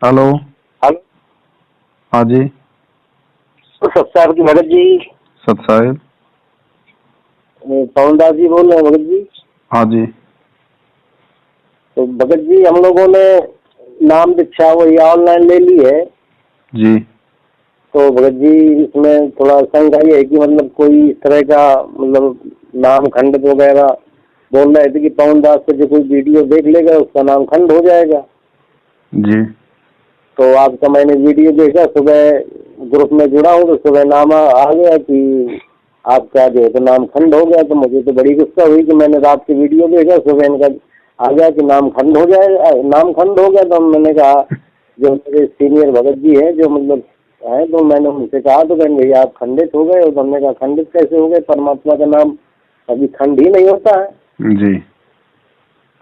Hello. Hello. हाँ जी। सत साहब की भगत जी। सत साहिब। पवन दास जी बोल रहे हैं भगत जी। हाँ जी। तो भगत जी हम लोगों ने नाम दीक्षा वही ऑनलाइन ले ली है। जी। तो भगत जी इसमें थोड़ा शंका ये है कि मतलब कोई इस तरह का मतलब नाम खंडित वगैरह बोल रहे थे कि पवन दास से जो कोई वीडियो देख लेगा उसका नाम खंड हो जाएगा। जी। तो आपका मैंने वीडियो देखा, सुबह ग्रुप में जुड़ा हूँ तो सुबह नाम आ गया कि आपका जो है तो नाम खंड हो गया। तो मुझे तो बड़ी गुस्सा हुई कि मैंने रात की वीडियो देखा, सुबह इनका आ गया कि नाम खंड हो जाएगा, नाम खंड हो गया। तो मैंने कहा जो मेरे सीनियर भगत जी हैं जो मतलब है, तो मैंने उनसे कहा तो कहने भैया आप खंडित हो गए हो। तो हमने कहा खंडित कैसे हो गए, परमात्मा का नाम कभी खंड ही नहीं होता है। जी।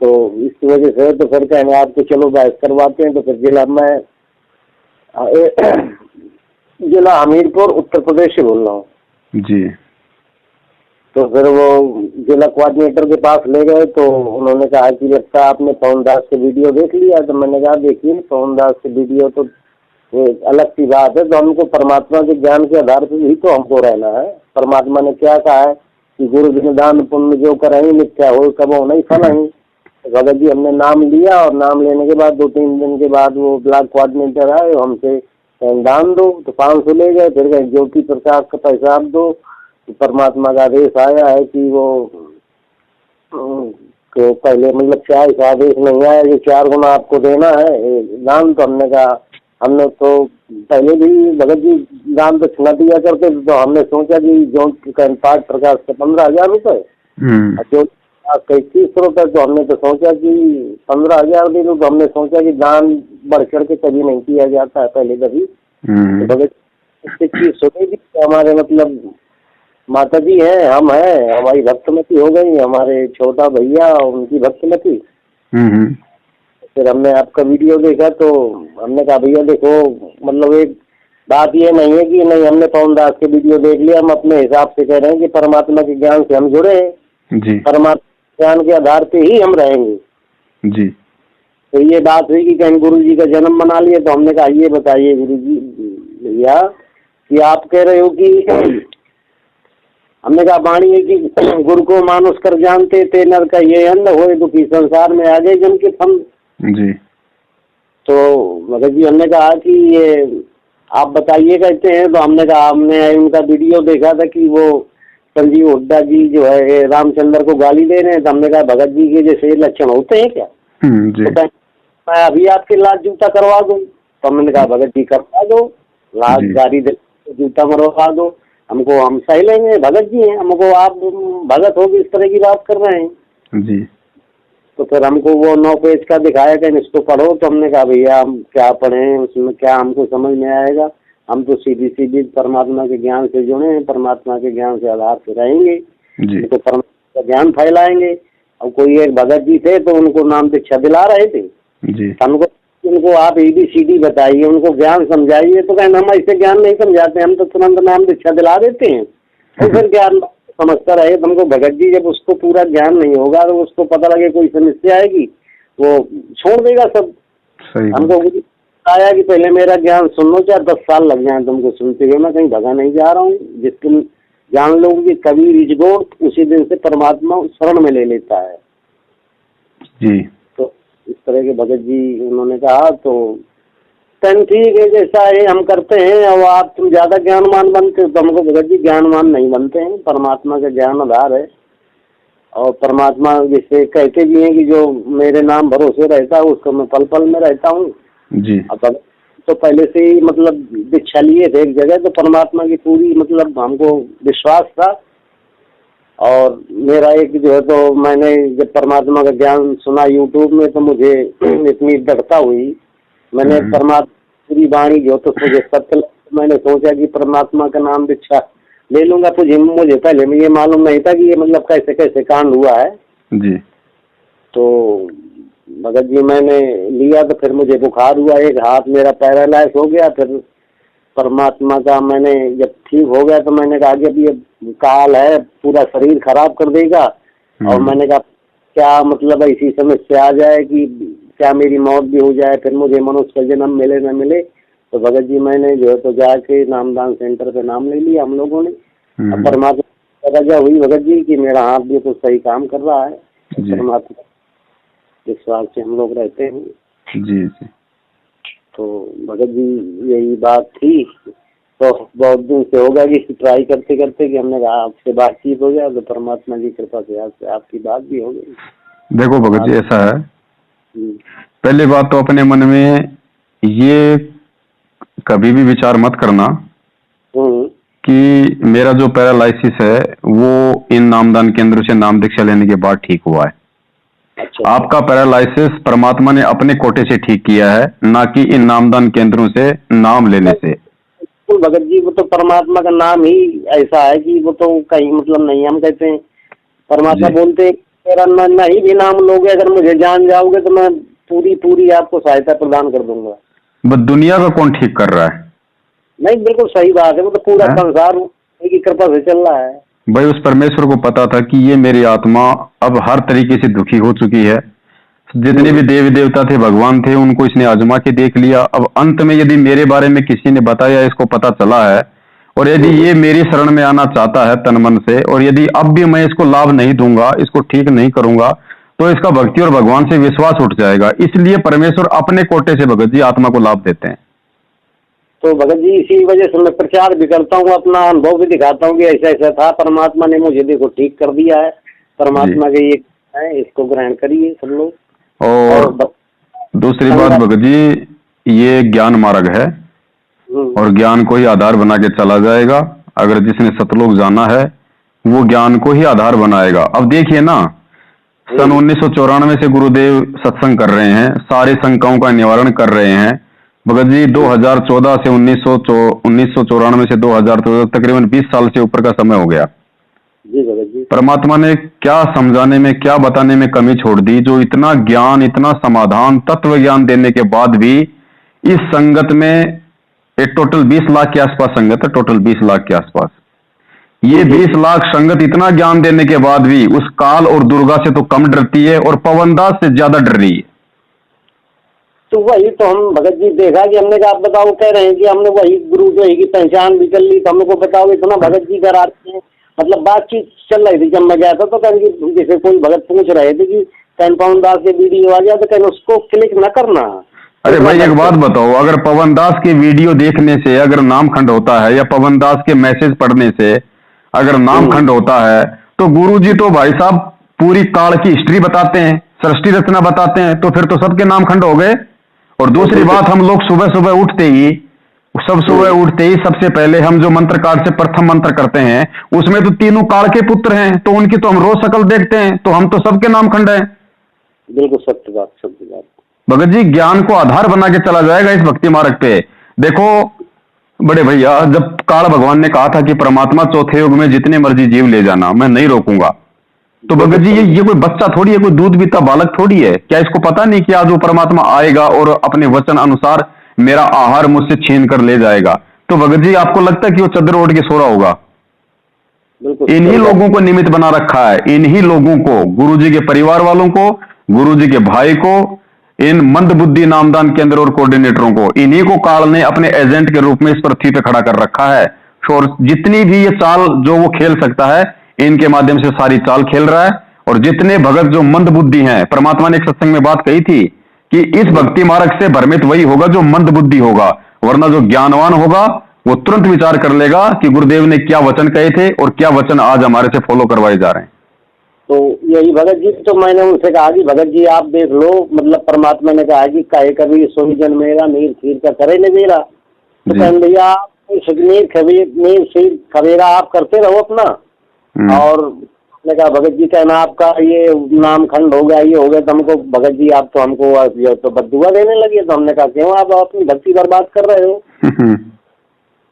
तो इसकी वजह से तो फिर कहने आपको चलो बहस करवाते हैं। तो फिर जिला में जिला हमीरपुर उत्तर प्रदेश से बोल रहा हूँ। जी। तो फिर वो जिला कोऑर्डिनेटर के पास ले गए तो उन्होंने कहा कि लगता है आपने पवन दास के वीडियो देख लिया। तो मैंने कहा देखिए पवन दास के वीडियो तो ये अलग सी बात है। तो हमको परमात्मा के ज्ञान के आधार पर ही तो हमको रहना है। परमात्मा ने क्या कहा है कि गुरु विनिदान पुण्य जो करें मिथ्या हो कबो नहीं फल नहीं। भगत जी हमने नाम लिया और नाम लेने के बाद 2-3 दिन के बाद वो ब्लॉक कोऑर्डिनेटर आए, हमसे दान दो तो 500 ले गए। फिर कहीं ज्योति प्रकाश का पैसा आप दो। परमात्मा का आदेश आया है कि वो तो पहले मतलब क्या ऐसा आदेश नहीं आया कि 4 गुना आपको देना है दान। तो हमने कहा हमने तो पहले भी भगत जी दान दक्षिणा दिया करते थे। तो हमने सोचा कि जो पाठ प्रकाश का 15,000 रुपये और जो 21 रुपये। तो हमने तो सोचा कि 15,000 दे दो। तो हमने सोचा कि दान बढ़ चढ़ के कभी नहीं किया जाता है पहले कभी। तो भगत चीज सुनेगी हमारे मतलब माता जी हैं, हम हैं, हमारी भक्तमती हो गई, हमारे छोटा भैया उनकी भक्तमती। फिर हमने आपका वीडियो देखा तो हमने कहा भैया देखो मतलब एक बात ये नहीं है कि नहीं हमने पवन दास के वीडियो देख लिया, हम अपने हिसाब से कह रहे हैं कि परमात्मा के ज्ञान से हम जुड़े हैं। जी। परमात्मा ज्ञान के आधार पे ही हम रहेंगे। जी। तो ये बात हुई कि कहीं गुरु जी का जन्म मना लिया। तो हमने कहा ये बताइए गुरु जी भैया कि आप कह रहे हो कि हमने कहा वाणी है कि गुरु को मानुष कर जानते थे नर का ये अंध होए दुखी संसार में आ गए जन के फल। जी। तो भगत जी हमने कहा कि ये आप बताइए कहते हैं। तो हमने कहा हमने उनका वीडियो देखा था कि वो संजीव हुड्डा जी जो है रामचंद्र को गाली दे रहे हैं। तो हमने कहा भगत जी के जैसे लक्षण होते हैं क्या? जी। तो मैं अभी आपके लात जूता करवा दूं। तो हमने कहा भगत जी करवा दो, लात गाड़ी दे जूता मरवा दो, हमको हम सही लेंगे। भगत जी हैं, हमको आप भगत होगी इस तरह की बात कर रहे हैं। जी। तो फिर हमको वो 9 पेज का दिखाया कि इसको पढ़ो। तो हमने कहा भैया हम क्या पढ़ें, उसमें क्या हमको समझ में आएगा। हम तो सीधी सीधी परमात्मा के ज्ञान से जुड़े हैं, परमात्मा के ज्ञान से आधार से रहेंगे। तो परमात्मा का ज्ञान फैलाएंगे। और कोई एक भगत जी थे तो उनको नाम दीक्षा दिला रहे थे। जी। हमको उनको आप ABCD बताइए, उनको ज्ञान समझाइए। तो कहना हम ऐसे ज्ञान नहीं समझाते, हम तो तुरंत नाम दीक्षा दिला देते हैं। तो फिर ज्ञान समझता रहे। तुमको भगत जी जब उसको पूरा ज्ञान नहीं होगा तो उसको पता लगे कोई समस्या आएगी वो छोड़ देगा सब। हमको आया कि पहले मेरा ज्ञान सुन लो, चाहे 10 साल लग जाए तुमको सुनते हुए, मैं कहीं भगा नहीं जा रहा हूँ। जिस दिन जान लोगे कि कभी रिजगोर उसी दिन से परमात्मा शरण में ले लेता है। जी। तो इस तरह के भगत जी उन्होंने कहा। तो ठीक है जैसा है हम करते हैं। और आप तुम ज्यादा ज्ञानवान बनते हो तो हमको भगत जी ज्ञानवान नहीं बनते हैं, परमात्मा का ज्ञान आधार है। और परमात्मा जैसे कहते भी हैं कि जो मेरे नाम भरोसे रहता है उसको मैं पल पल में रहता हूँ। जी। अब तो पहले से ही मतलब दीक्षा लिए थे एक जगह, तो परमात्मा की पूरी मतलब हमको विश्वास था। और मेरा एक जो है तो मैंने जब परमात्मा का ज्ञान सुना YouTube में तो मुझे इतनी दृढ़ता हुई। मैंने परमात्मा पूरी वाणी जो तो मुझे सत्य, मैंने सोचा कि परमात्मा का नाम दीक्षा ले लूंगा। मुझे पहले में ये मालूम नहीं था कि ये मतलब कैसे कैसे कांड हुआ है। जी। तो भगत जी मैंने लिया तो फिर मुझे बुखार हुआ, एक हाथ मेरा पैरालाइज हो गया। फिर परमात्मा का मैंने जब ठीक हो गया तो मैंने कहा कि अभी ये काल है पूरा शरीर खराब कर देगा। और मैंने कहा क्या मतलब ऐसी समस्या आ जाए कि क्या मेरी मौत भी हो जाए, फिर मुझे मनुष्य का जन्म मिले न मिले, तो भगत जी मैंने जो है तो जाके नामदान सेंटर पे नाम ले लिया हम लोगों ने। अब परमात्मा की रजा हुई भगत जी की मेरा हाथ भी तो सही काम कर रहा है, परमात्मा विश्वास से हम लोग रहते हैं। जी जी। तो भगत जी यही बात थी, तो बहुत दिन से होगा कि ट्राई करते करते कि हमने कहा आपसे बातचीत हो जाए, तो परमात्मा की कृपा से आपसे आपकी बात भी हो गई। देखो भगत जी, ऐसा है, पहली बात तो अपने मन में ये कभी भी विचार मत करना कि मेरा जो पैरालाइसिस है वो इन नामदान केंद्र से नाम दीक्षा लेने के बाद ठीक हुआ है। अच्छा। आपका पैरालाइसिस परमात्मा ने अपने कोटे से ठीक किया है, ना कि इन नामदान केंद्रों से नाम लेने से। भगत जी वो तो परमात्मा का नाम ही ऐसा है कि वो तो कहीं मतलब नहीं, हम कहते हैं परमात्मा बोलते मेरा नहीं भी नाम लोगे, अगर मुझे जान जाओगे तो मैं पूरी पूरी आपको सहायता प्रदान कर दूंगा। बस दुनिया का कौन ठीक कर रहा है? नहीं, बिल्कुल सही बात है, वो तो पूरा संसार की कृपा से चल रहा है भाई। उस परमेश्वर को पता था कि ये मेरी आत्मा अब हर तरीके से दुखी हो चुकी है। जितने भी देवी देवता थे, भगवान थे, उनको इसने आजमा के देख लिया। अब अंत में यदि मेरे बारे में किसी ने बताया, इसको पता चला है, और यदि ये मेरी शरण में आना चाहता है तन मन से, और यदि अब भी मैं इसको लाभ नहीं दूंगा, इसको ठीक नहीं करूंगा, तो इसका भक्ति और भगवान से विश्वास उठ जाएगा। इसलिए परमेश्वर अपने कोटे से भगत जी आत्मा को लाभ देते हैं। तो भगत जी इसी वजह से मैं प्रचार भी करता हूँ, अपना अनुभव भी दिखाता हूँ कि ऐसा ऐसा था, परमात्मा ने मुझे देखो ठीक कर दिया है। परमात्मा के ये है, इसको ग्रहण करिए सब लोग। और दूसरी बात भगत जी, ये ज्ञान मार्ग है और ज्ञान को ही आधार बना के चला जाएगा। अगर जिसने सतलोक जाना है वो ज्ञान को ही आधार बनाएगा। अब देखिए ना, सन 1994 से गुरुदेव सत्संग कर रहे हैं, सारी शंकाओं का निवारण कर रहे हैं। भगत जी 2014 से 1994 से 2014 तकरीबन 20 साल से ऊपर का समय हो गया। जी भगत जी। परमात्मा ने क्या समझाने में, क्या बताने में कमी छोड़ दी, जो इतना ज्ञान, इतना समाधान, तत्व ज्ञान देने के बाद भी इस संगत में एक टोटल 20 लाख के आसपास संगत है, टोटल 20 लाख के आसपास। ये 20 लाख संगत इतना ज्ञान देने के बाद भी उस काल और दुर्गा से तो कम डरती है और पवनदास से ज्यादा डर रही है। तो वही तो हम भगत जी देखा कि हमने कहा आप बताओ, कह रहे हैं कि हमने वही गुरु जो है की पहचान भी कर ली, तो हमको बताओ इतना भगत जी कर आते हैं। मतलब बातचीत चल रही थी जब मैं गया था, तो कहीं जैसे कोई भगत पूछ रहे थे कि पवनदास के वीडियो आ गया, तो कहीं उसको क्लिक न करना। अरे भाई एक बात बताओ, अगर पवनदास के वीडियो देखने से अगर नाम खंड होता है, या पवनदास के मैसेज पढ़ने से अगर नाम खंड होता है, तो गुरुजी तो भाई साहब पूरी काल की हिस्ट्री बताते हैं, सृष्टि रचना बताते हैं, तो फिर तो सबके नाम खंड हो गए। और दूसरी बात, हम लोग सुबह सुबह उठते ही, सबसे पहले हम जो मंत्र कार्ड से प्रथम मंत्र करते हैं, उसमें तो तीनों काल के पुत्र हैं, तो उनकी तो हम रोज शकल देखते हैं, तो हम तो सबके नाम खंड हैं। बिल्कुल सत्य बात, सत्य बात भगत जी। ज्ञान को आधार बना के चला जाएगा इस भक्ति मार्ग पे। देखो बड़े भैया, जब काल भगवान ने कहा था कि परमात्मा चौथे युग में जितने मर्जी जीव ले जाना, मैं नहीं रोकूंगा, तो भगत जी ये कोई बच्चा थोड़ी है, कोई दूध पीता बालक थोड़ी है। क्या इसको पता नहीं कि आज वो परमात्मा आएगा और अपने वचन अनुसार मेरा आहार मुझसे छीन कर ले जाएगा? तो भगत जी आपको लगता है कि वो चद्दर ओढ़ के सो रहा होगा? इन्हीं लोगों को निमित्त बना रखा है, इन्हीं लोगों को, गुरुजी के परिवार वालों को, गुरुजी के भाई को, इन मंद बुद्धि नामदान केंद्र और कोऑर्डिनेटरों को, इन्हीं को काल ने अपने एजेंट के रूप में इस पृथ्वी पे खड़ा कर रखा है। और जितनी भी ये चाल जो वो खेल सकता है, इनके माध्यम से सारी चाल खेल रहा है। और जितने भगत जो मंद बुद्धि हैं, परमात्मा ने एक सत्संग में बात कही थी कि इस भक्ति मार्ग से भ्रमित वही होगा जो मंद बुद्धि होगा, वरना जो ज्ञानवान होगा वो तुरंत विचार कर लेगा कि गुरुदेव ने क्या वचन कहे थे और क्या वचन आज हमारे से फॉलो करवाए जा रहे हैं। तो यही भगत जी, तो मैंने उनसे कहा कि भगत जी आप देख लो, मतलब परमात्मा ने कहा कि काहे कभी सोई जन मेरा नीर खीर का करे न मेरा। तो कहने भैया नीर खीर खबेरा आप करते रहो अपना। और मैंने कहा भगत जी कहना आपका ये नाम खंड हो गया, ये हो गया, तो हमको भगत जी आप तो हमको तो बद्दुआ देने लगे। तो हमने कहा क्यों आप अपनी भक्ति बर्बाद कर रहे हो?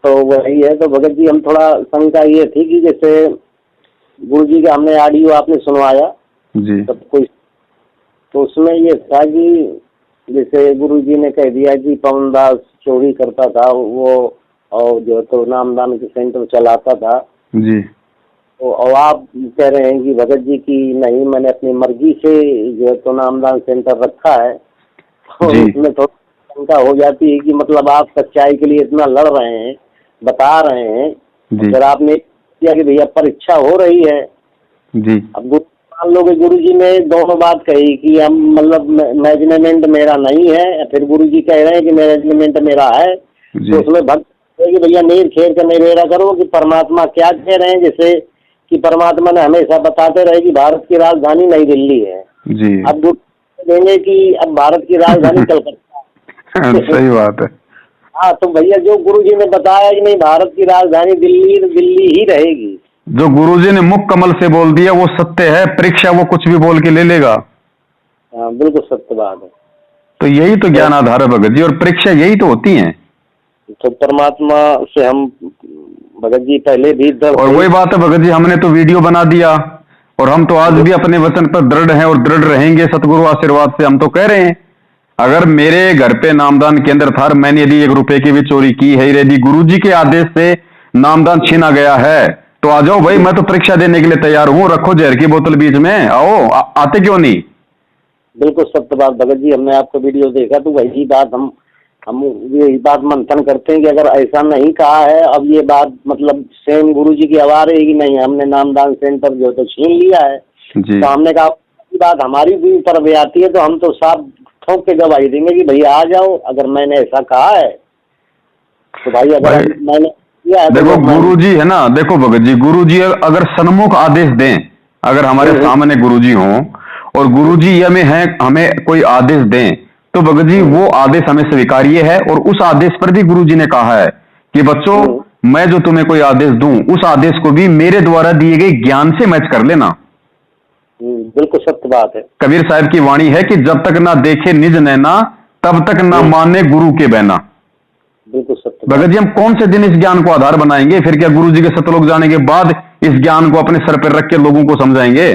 तो वही है। तो भगत जी हम थोड़ा शंका ये थी कि जैसे गुरु जी का हमने ऑडियो आपने सुनवाया जी, सब कुछ, तो उसमें ये था कि जैसे गुरु जी ने कह दिया कि पवनदास चोरी करता था वो, और जो तो नामदान के सेंटर चलाता था जी। तो और आप कह रहे हैं कि भगत जी की नहीं, मैंने अपनी मर्जी से जो तो नामदान सेंटर रखा है। और जी। उसमें थोड़ी शंका हो जाती है कि मतलब आप सच्चाई के लिए इतना लड़ रहे हैं, बता रहे हैं, जी। फिर आपने किया कि भैया परीक्षा हो रही है। जी। अब मान लो कि गुरुजी ने दोनों बात कही कि हम मतलब मैनेजमेंट मेरा नहीं है, फिर गुरुजी कह रहे हैं कि मैनेजमेंट मेरा है, जी। तो उसमें भक्त है कि भैया नीर खेर कर निर्णय करो कि परमात्मा क्या कह रहे हैं। जैसे कि परमात्मा ने हमेशा बताते रहे कि भारत की राजधानी नई दिल्ली है। जी। अब गुरु देंगे कि अब भारत की राजधानी कलकत्ता है। सही बात है। हाँ, तो भैया जो गुरुजी ने बताया कि नहीं भारत की राजधानी दिल्ली दिल्ली ही रहेगी। जो गुरुजी ने मुख कमल से बोल दिया वो सत्य है, परीक्षा वो कुछ भी बोल के ले लेगा। हाँ, बिल्कुल सत्य बात है। तो यही तो ज्ञान आधार है भगत जी, और परीक्षा यही तो होती है। तो परमात्मा से हम भगत जी पहले भी दर्द और वही बात है भगत जी, हमने तो वीडियो बना दिया और हम तो आज भी अपने वचन पर दृढ़ हैं और दृढ़ रहेंगे सतगुरु आशीर्वाद से। हम तो कह रहे हैं अगर मेरे घर पे नामदान केंद्र था, मैंने यदि 1 रुपए की भी चोरी की है, यदि गुरुजी के आदेश से नामदान छीना गया है, तो आ जाओ भाई, मैं तो परीक्षा देने के लिए तैयार हूं। रखो जहर की बोतल बीच में, आओ। आते क्यों नहीं? बिल्कुल सत्य बात भगत जी, हमने आपका वीडियो देखा तो वही बात हम यही बात मंथन करते हैं कि अगर ऐसा नहीं कहा है, अब ये बात मतलब सेम गुरुजी की आवाज है कि नहीं हमने नामदान सेंटर जो तो छीन लिया है, जी। तो हमने कहा बात हमारी भी ऊपर भी आती है तो हम तो साफ ठोक के गवाही देंगे कि भैया आ जाओ, अगर मैंने ऐसा कहा है तो भाई अगर मैंने किया है तो देखो गुरुजी है ना, देखो भगत जी, गुरुजी अगर सन्मुख आदेश दें, अगर हमारे सामने गुरुजी हों और गुरुजी हमें कोई आदेश दें, तो भगत जी वो आदेश हमें स्वीकार्य है। और उस आदेश पर भी गुरुजी ने कहा है कि बच्चों मैं जो तुम्हें कोई आदेश दूं, उस आदेश को भी मेरे द्वारा दिए गए ज्ञान से मैच कर लेना। बिल्कुल सत्य बात है। कबीर साहब की वाणी है कि जब तक ना देखे निज नैना, तब तक ना माने गुरु के बहना। बिल्कुल सत्य भगत जी हम कौन से दिन इस ज्ञान को आधार बनाएंगे? फिर क्या गुरु जी के सतलोक जाने के बाद इस ज्ञान को अपने सर पर रख के लोगों को समझाएंगे?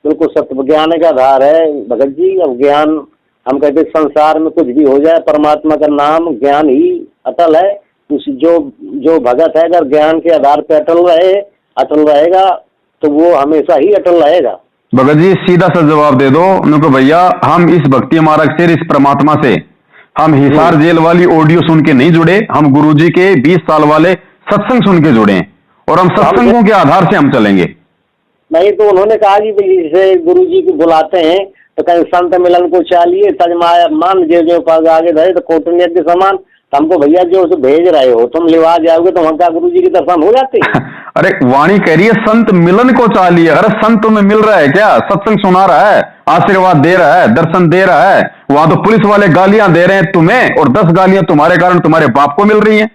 बिल्कुल सत्य ज्ञान का आधार है भगत जी। अब ज्ञान हम कहते संसार में कुछ भी हो जाए, परमात्मा का नाम ज्ञान ही अटल है। उस जो भगत है अगर ज्ञान के आधार पर अटल रहेगा तो वो हमेशा ही अटल रहेगा। भगत जी सीधा सा जवाब दे दो उनको, भैया हम इस भक्ति मार्ग से, इस परमात्मा से हम हिसार जेल वाली ऑडियो सुन के नहीं जुड़े, हम गुरुजी के 20 साल वाले सत्संग सुन के जुड़े हैं और हम सत्संगों के आधार से हम चलेंगे। नहीं तो उन्होंने कहा कि जैसे गुरुजी को बुलाते हैं तो कहीं संत मिलन को चाहिए तजमाया मान जो पग आगे रहे तो कोटनियत के समान, तो हमको भैया जो भेज रहे हो तुम लिवा जाओगे तो वहां का गुरुजी के दर्शन हो जाते हैं। अरे वाणी कह रही है संत मिलन को चाहिए। अरे संत तुम्हें मिल रहा है क्या? सत्संग सुना रहा है, आशीर्वाद दे रहा है, दर्शन दे रहा है। वहां तो पुलिस वाले गालियां दे रहे हैं तुम्हें और 10 गालियां तुम्हारे कारण तुम्हारे बाप को मिल रही हैं।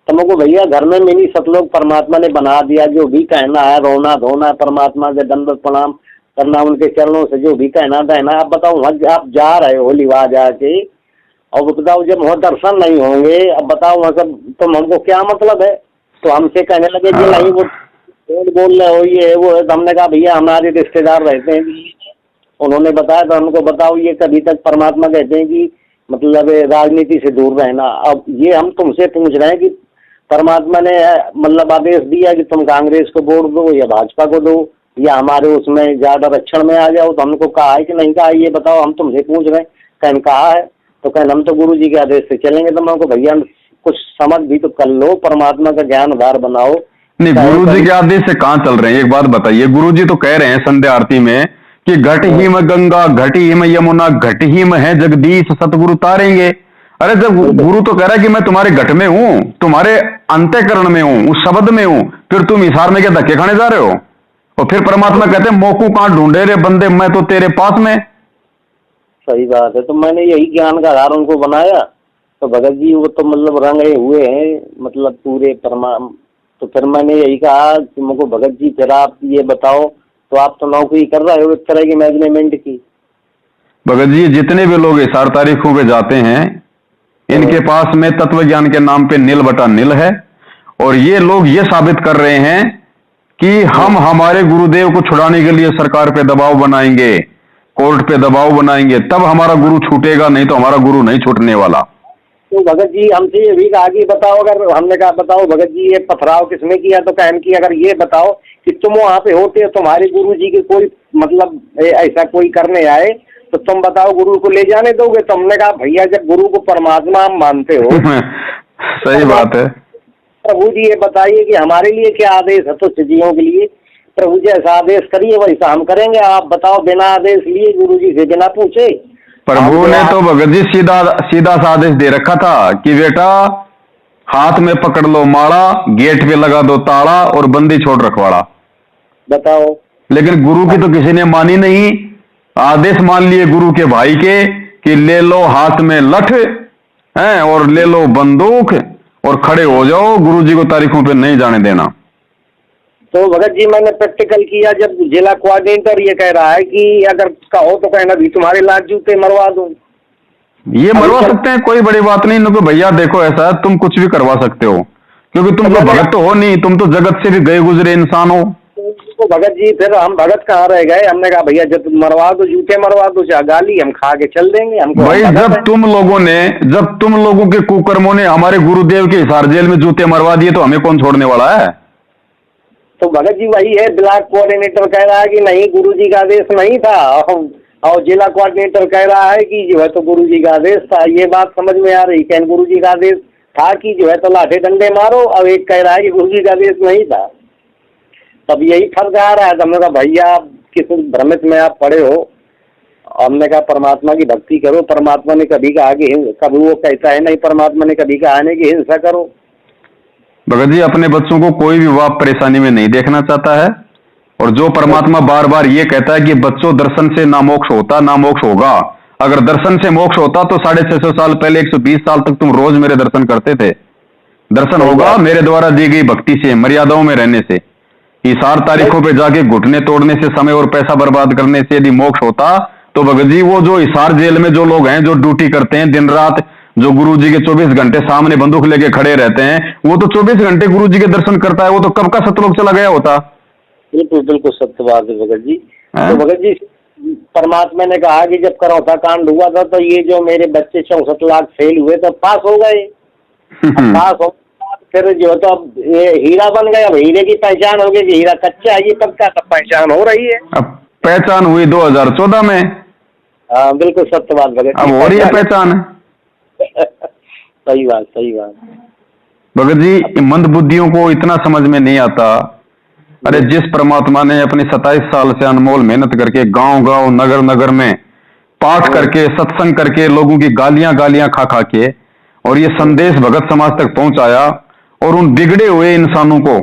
तुमको भैया घर में मिनी सतलोक परमात्मा ने बना दिया, जो भी कहना है रोना धोना परमात्मा के दंडवत प्रणाम करना, उनके चरणों से जो भी कहना देना। आप बताओ आप जा रहे हो लिवा जाके और बताओ जब वहाँ दर्शन नहीं होंगे, अब बताओ वहाँ सब तुम हमको क्या मतलब है? तो हमसे कहने लगे कि नहीं वो बोल रहे हो ये वो है। तो हमने कहा भैया हमारे रिश्तेदार रहते हैं, उन्होंने बताया तो हमको बताओ ये कभी तक परमात्मा कहते हैं कि मतलब राजनीति से दूर रहना। अब ये हम तुमसे पूछ रहे हैं कि परमात्मा ने मतलब आदेश दिया कि तुम कांग्रेस को वोट दो या भाजपा को दो या हमारे उसमें ज्यादा रक्षण में आ जाओ, तो हमको कहा है कि नहीं कहा ये बताओ, हम तुमसे पूछ रहे हैं। कहन कहा है तो कहन हम तो गुरु जी के आदेश से चलेंगे। तो हमको भैया कुछ समझ भी तो कर लो, परमात्मा का ज्ञान आधार बनाओ। नहीं गुरु जी के आदेश से कहां चल रहे हैं? एक बात बताइए, गुरु जी तो कह रहे हैं संध्या आरती में कि घट ही में गंगा, घट ही में यमुना, घट ही में है जगदीश, सतगुरु तारेंगे। अरे जब गुरु तो कह रहा है कि मैं तुम्हारे घट में हूं, तुम्हारे अंतःकरण में हूं, उस शब्द में हूं, फिर तुम हिसार में क्या धक्के खाने जा रहे हो? और फिर परमात्मा कहते हैं मोकू कहां ढूंढे रे बंदे, मैं तो तेरे पास में। सही बात है। तो मैंने यही ज्ञान का आधार उनको बनाया। तो भगत जी वो तो मतलब रंगे हुए हैं मतलब पूरे तो फिर मैंने यही कहा कि मुझको भगत जी फिर आप ये बताओ, तो आप तो नौकरी कर रहे हो एक तरह की मैनेजमेंट की। भगत जी जितने भी लोग हिसार तारीखों पे जाते हैं, इनके पास में तत्व ज्ञान के नाम पे नील बटा नील है और ये लोग ये साबित कर रहे हैं कि हम हमारे गुरुदेव को छुड़ाने के लिए सरकार पे दबाव बनाएंगे, कोर्ट पे दबाव बनाएंगे, तब हमारा गुरु छूटेगा, नहीं तो हमारा गुरु नहीं छूटने वाला। तो भगत जी हमसे ये भी कहा कि बताओ, अगर हमने कहा बताओ भगत जी ये पथराव किसने किया, तो कहन की अगर ये बताओ कि तुम वहां पे होते तुम्हारे गुरु जी के कोई मतलब ऐसा कोई करने आए तो तुम बताओ गुरु को ले जाने दोगे? तो हमने कहा भैया जब गुरु को परमात्मा हम मानते हो सही बात है। प्रभु जी ये बताइए कि हमारे लिए क्या आदेश है तुच्छ जीवों के लिए? प्रभु जी ऐसा आदेश करिए वैसा हम करेंगे। आप बताओ बिना आदेश लिए गुरु जी से बिना पूछे? प्रभु ने तो भगत जी सीधा सीधा सा आदेश दे रखा था कि बेटा हाथ में पकड़ लो माला, गेट पे लगा दो ताला और बंदी छोड़ रखवाड़ा। बताओ। लेकिन गुरु की तो किसी ने मानी नहीं। आदेश मान लिए गुरु के भाई के कि ले लो हाथ में लठ है और ले लो बंदूक और खड़े हो जाओ, गुरु जी को तारीखों पे नहीं जाने देना। तो भगत जी मैंने प्रैक्टिकल किया जब जिला कोऑर्डिनेटर ये कह रहा है कि अगर कहो तो कहना भी तुम्हारे लाख जूते मरवा दूं। ये मरवा सकते हैं, कोई बड़ी बात नहीं। इनको भैया देखो ऐसा है तुम कुछ भी करवा सकते हो क्योंकि तुम तो भगत तो हो नहीं, तुम तो जगत से भी गए गुजरे इंसान हो। तो भगत जी फिर हम भगत कहाँ रह गए? हमने कहा भैया जब मरवा दो जूते मरवा दो, चाहे गाली हम खा के चल देंगे। हमको भाई जब तुम लोगों के कुकर्मों ने हमारे गुरुदेव के हिसार जेल में जूते मरवा दिए तो हमें कौन छोड़ने वाला है? तो भगत जी वही है, ब्लॉक कोऑर्डिनेटर कह रहा है कि नहीं गुरु जी का आदेश नहीं था और जिला कोऑर्डिनेटर कह रहा है कि जो है तो गुरु जी का आदेश था। ये बात समझ में आ रही है? गुरु जी का आदेश था कि जो है तो लाठे डंडे मारो, अब एक कह रहा है कि गुरु जी का आदेश नहीं था। तब यही फर्क आ रहा है। तो हमने कहा भैया किस भ्रमित में आप पड़े हो। हमने कहा परमात्मा की भक्ति करो। परमात्मा ने कभी कहा कि कभी वो कहता है नहीं, परमात्मा ने कभी कहा नहीं कि हिंसा करो। भगत जी अपने बच्चों को कोई भी बाप परेशानी में नहीं देखना चाहता है और जो परमात्मा बार बार ये कहता है कि बच्चों दर्शन से ना मोक्ष होता ना मोक्ष होगा। अगर दर्शन से मोक्ष होता तो 650 साल पहले 120 साल तक तुम रोज मेरे दर्शन करते थे। दर्शन होगा मेरे द्वारा दी गई भक्ति से, मर्यादाओं में रहने से। इशार तारीखों पे जाके घुटने तोड़ने से, समय और पैसा बर्बाद करने से यदि मोक्ष होता तो भगत जी वो जो इशार जेल में जो लोग हैं जो ड्यूटी करते हैं दिन रात, जो गुरु जी के 24 घंटे सामने बंदूक लेके खड़े रहते हैं, वो तो 24 घंटे गुरु जी के दर्शन करता है। वो तो कब का सतलोक चला गया होता। बिल्कुल बिल्कुल सत्य बात है भगत जी। तो भगत जी परमात्मा ने कहा कि जब करौता कांड हुआ था तो ये जो मेरे बच्चे 64 लाख फेल हुए तो पास हो गए। पास हो फिर जो तो अब ये हीरा बन गया। अब हीरे की पहचान हो गई कि हीरा कच्चा है, ये कब का तब पहचान हो रही है। अब पहचान हुई 2014 में। हाँ बिल्कुल सत्य बात भगत। अब हो रही है पहचान। सही बात सही बात। भगत जी मंद बुद्धियों को इतना समझ में नहीं आता। अरे जिस परमात्मा ने अपनी 27 साल से अनमोल मेहनत करके गांव गांव नगर नगर में पाठ करके सत्संग करके लोगों की गालियां गालियां खा खा के और ये संदेश भगत समाज तक पहुंचाया और उन बिगड़े हुए इंसानों को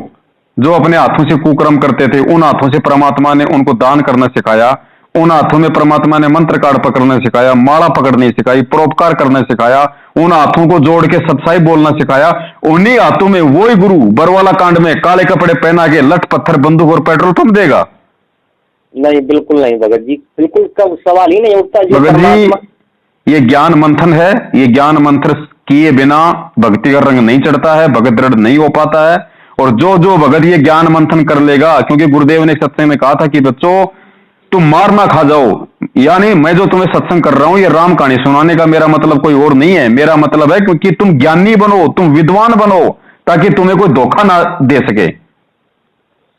जो अपने हाथों से कुकर्म करते थे उन हाथों से परमात्मा ने उनको दान करना सिखाया। उन हाथों में परमात्मा ने मंत्र कार्ड पकड़ना सिखाया, माला पकड़नी सिखाई, परोपकार करना सिखाया, उन हाथों को जोड़ के सच्चाई बोलना सिखाया। उन्हीं हाथों में वही गुरु बरवाला कांड में काले कपड़े पहना के लठ पत्थर बंदूक और पेट्रोल पंप देगा? नहीं बिल्कुल नहीं भगत जी, बिल्कुल कब सवाल ही नहीं उठता। भगत जी ये ज्ञान मंथन है। ये ज्ञान मंत्र किए बिना भक्ति का रंग नहीं चढ़ता है, भगत दृढ़ नहीं हो पाता है। और जो जो भगत ये ज्ञान मंथन कर लेगा, क्योंकि गुरुदेव ने सत्संग में कहा था कि बच्चों तुम मार ना खा जाओ। यानी मैं जो तुम्हें सत्संग कर रहा हूं ये राम कहानी सुनाने का मेरा मतलब कोई और नहीं है। मेरा मतलब है क्योंकि तुम ज्ञानी बनो, तुम विद्वान बनो, ताकि तुम्हें कोई धोखा ना दे सके।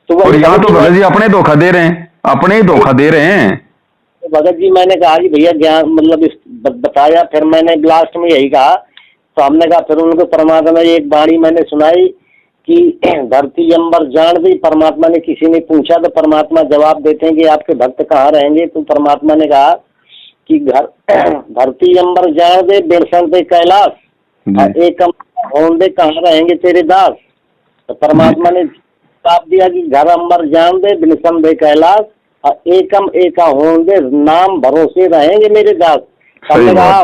और यहाँ तो भगत जी अपने धोखा दे रहे हैं, अपने ही धोखा दे रहे हैं। भगत जी मैंने कहा कि भैया ज्ञान मतलब बताया, फिर मैंने लास्ट में यही कहा। तो हमने कहा फिर उनको परमात्मा ने एक वाणी मैंने सुनाई कि धरती अंबर जान दी। परमात्मा ने किसी ने पूछा तो परमात्मा जवाब देते हैं कि आपके भक्त कहाँ रहेंगे। तो परमात्मा ने कहा कि धरती अंबर जान दे बिरसन दे कैलाश, एक होन दे कहाँ रहेंगे तेरे दास। तो परमात्मा ने जवाब दिया कि घर अंबर जान दे बिरसन दे कैलाश और एकम एका होन दे नाम भरोसे रहेंगे मेरे दास। हमने कहा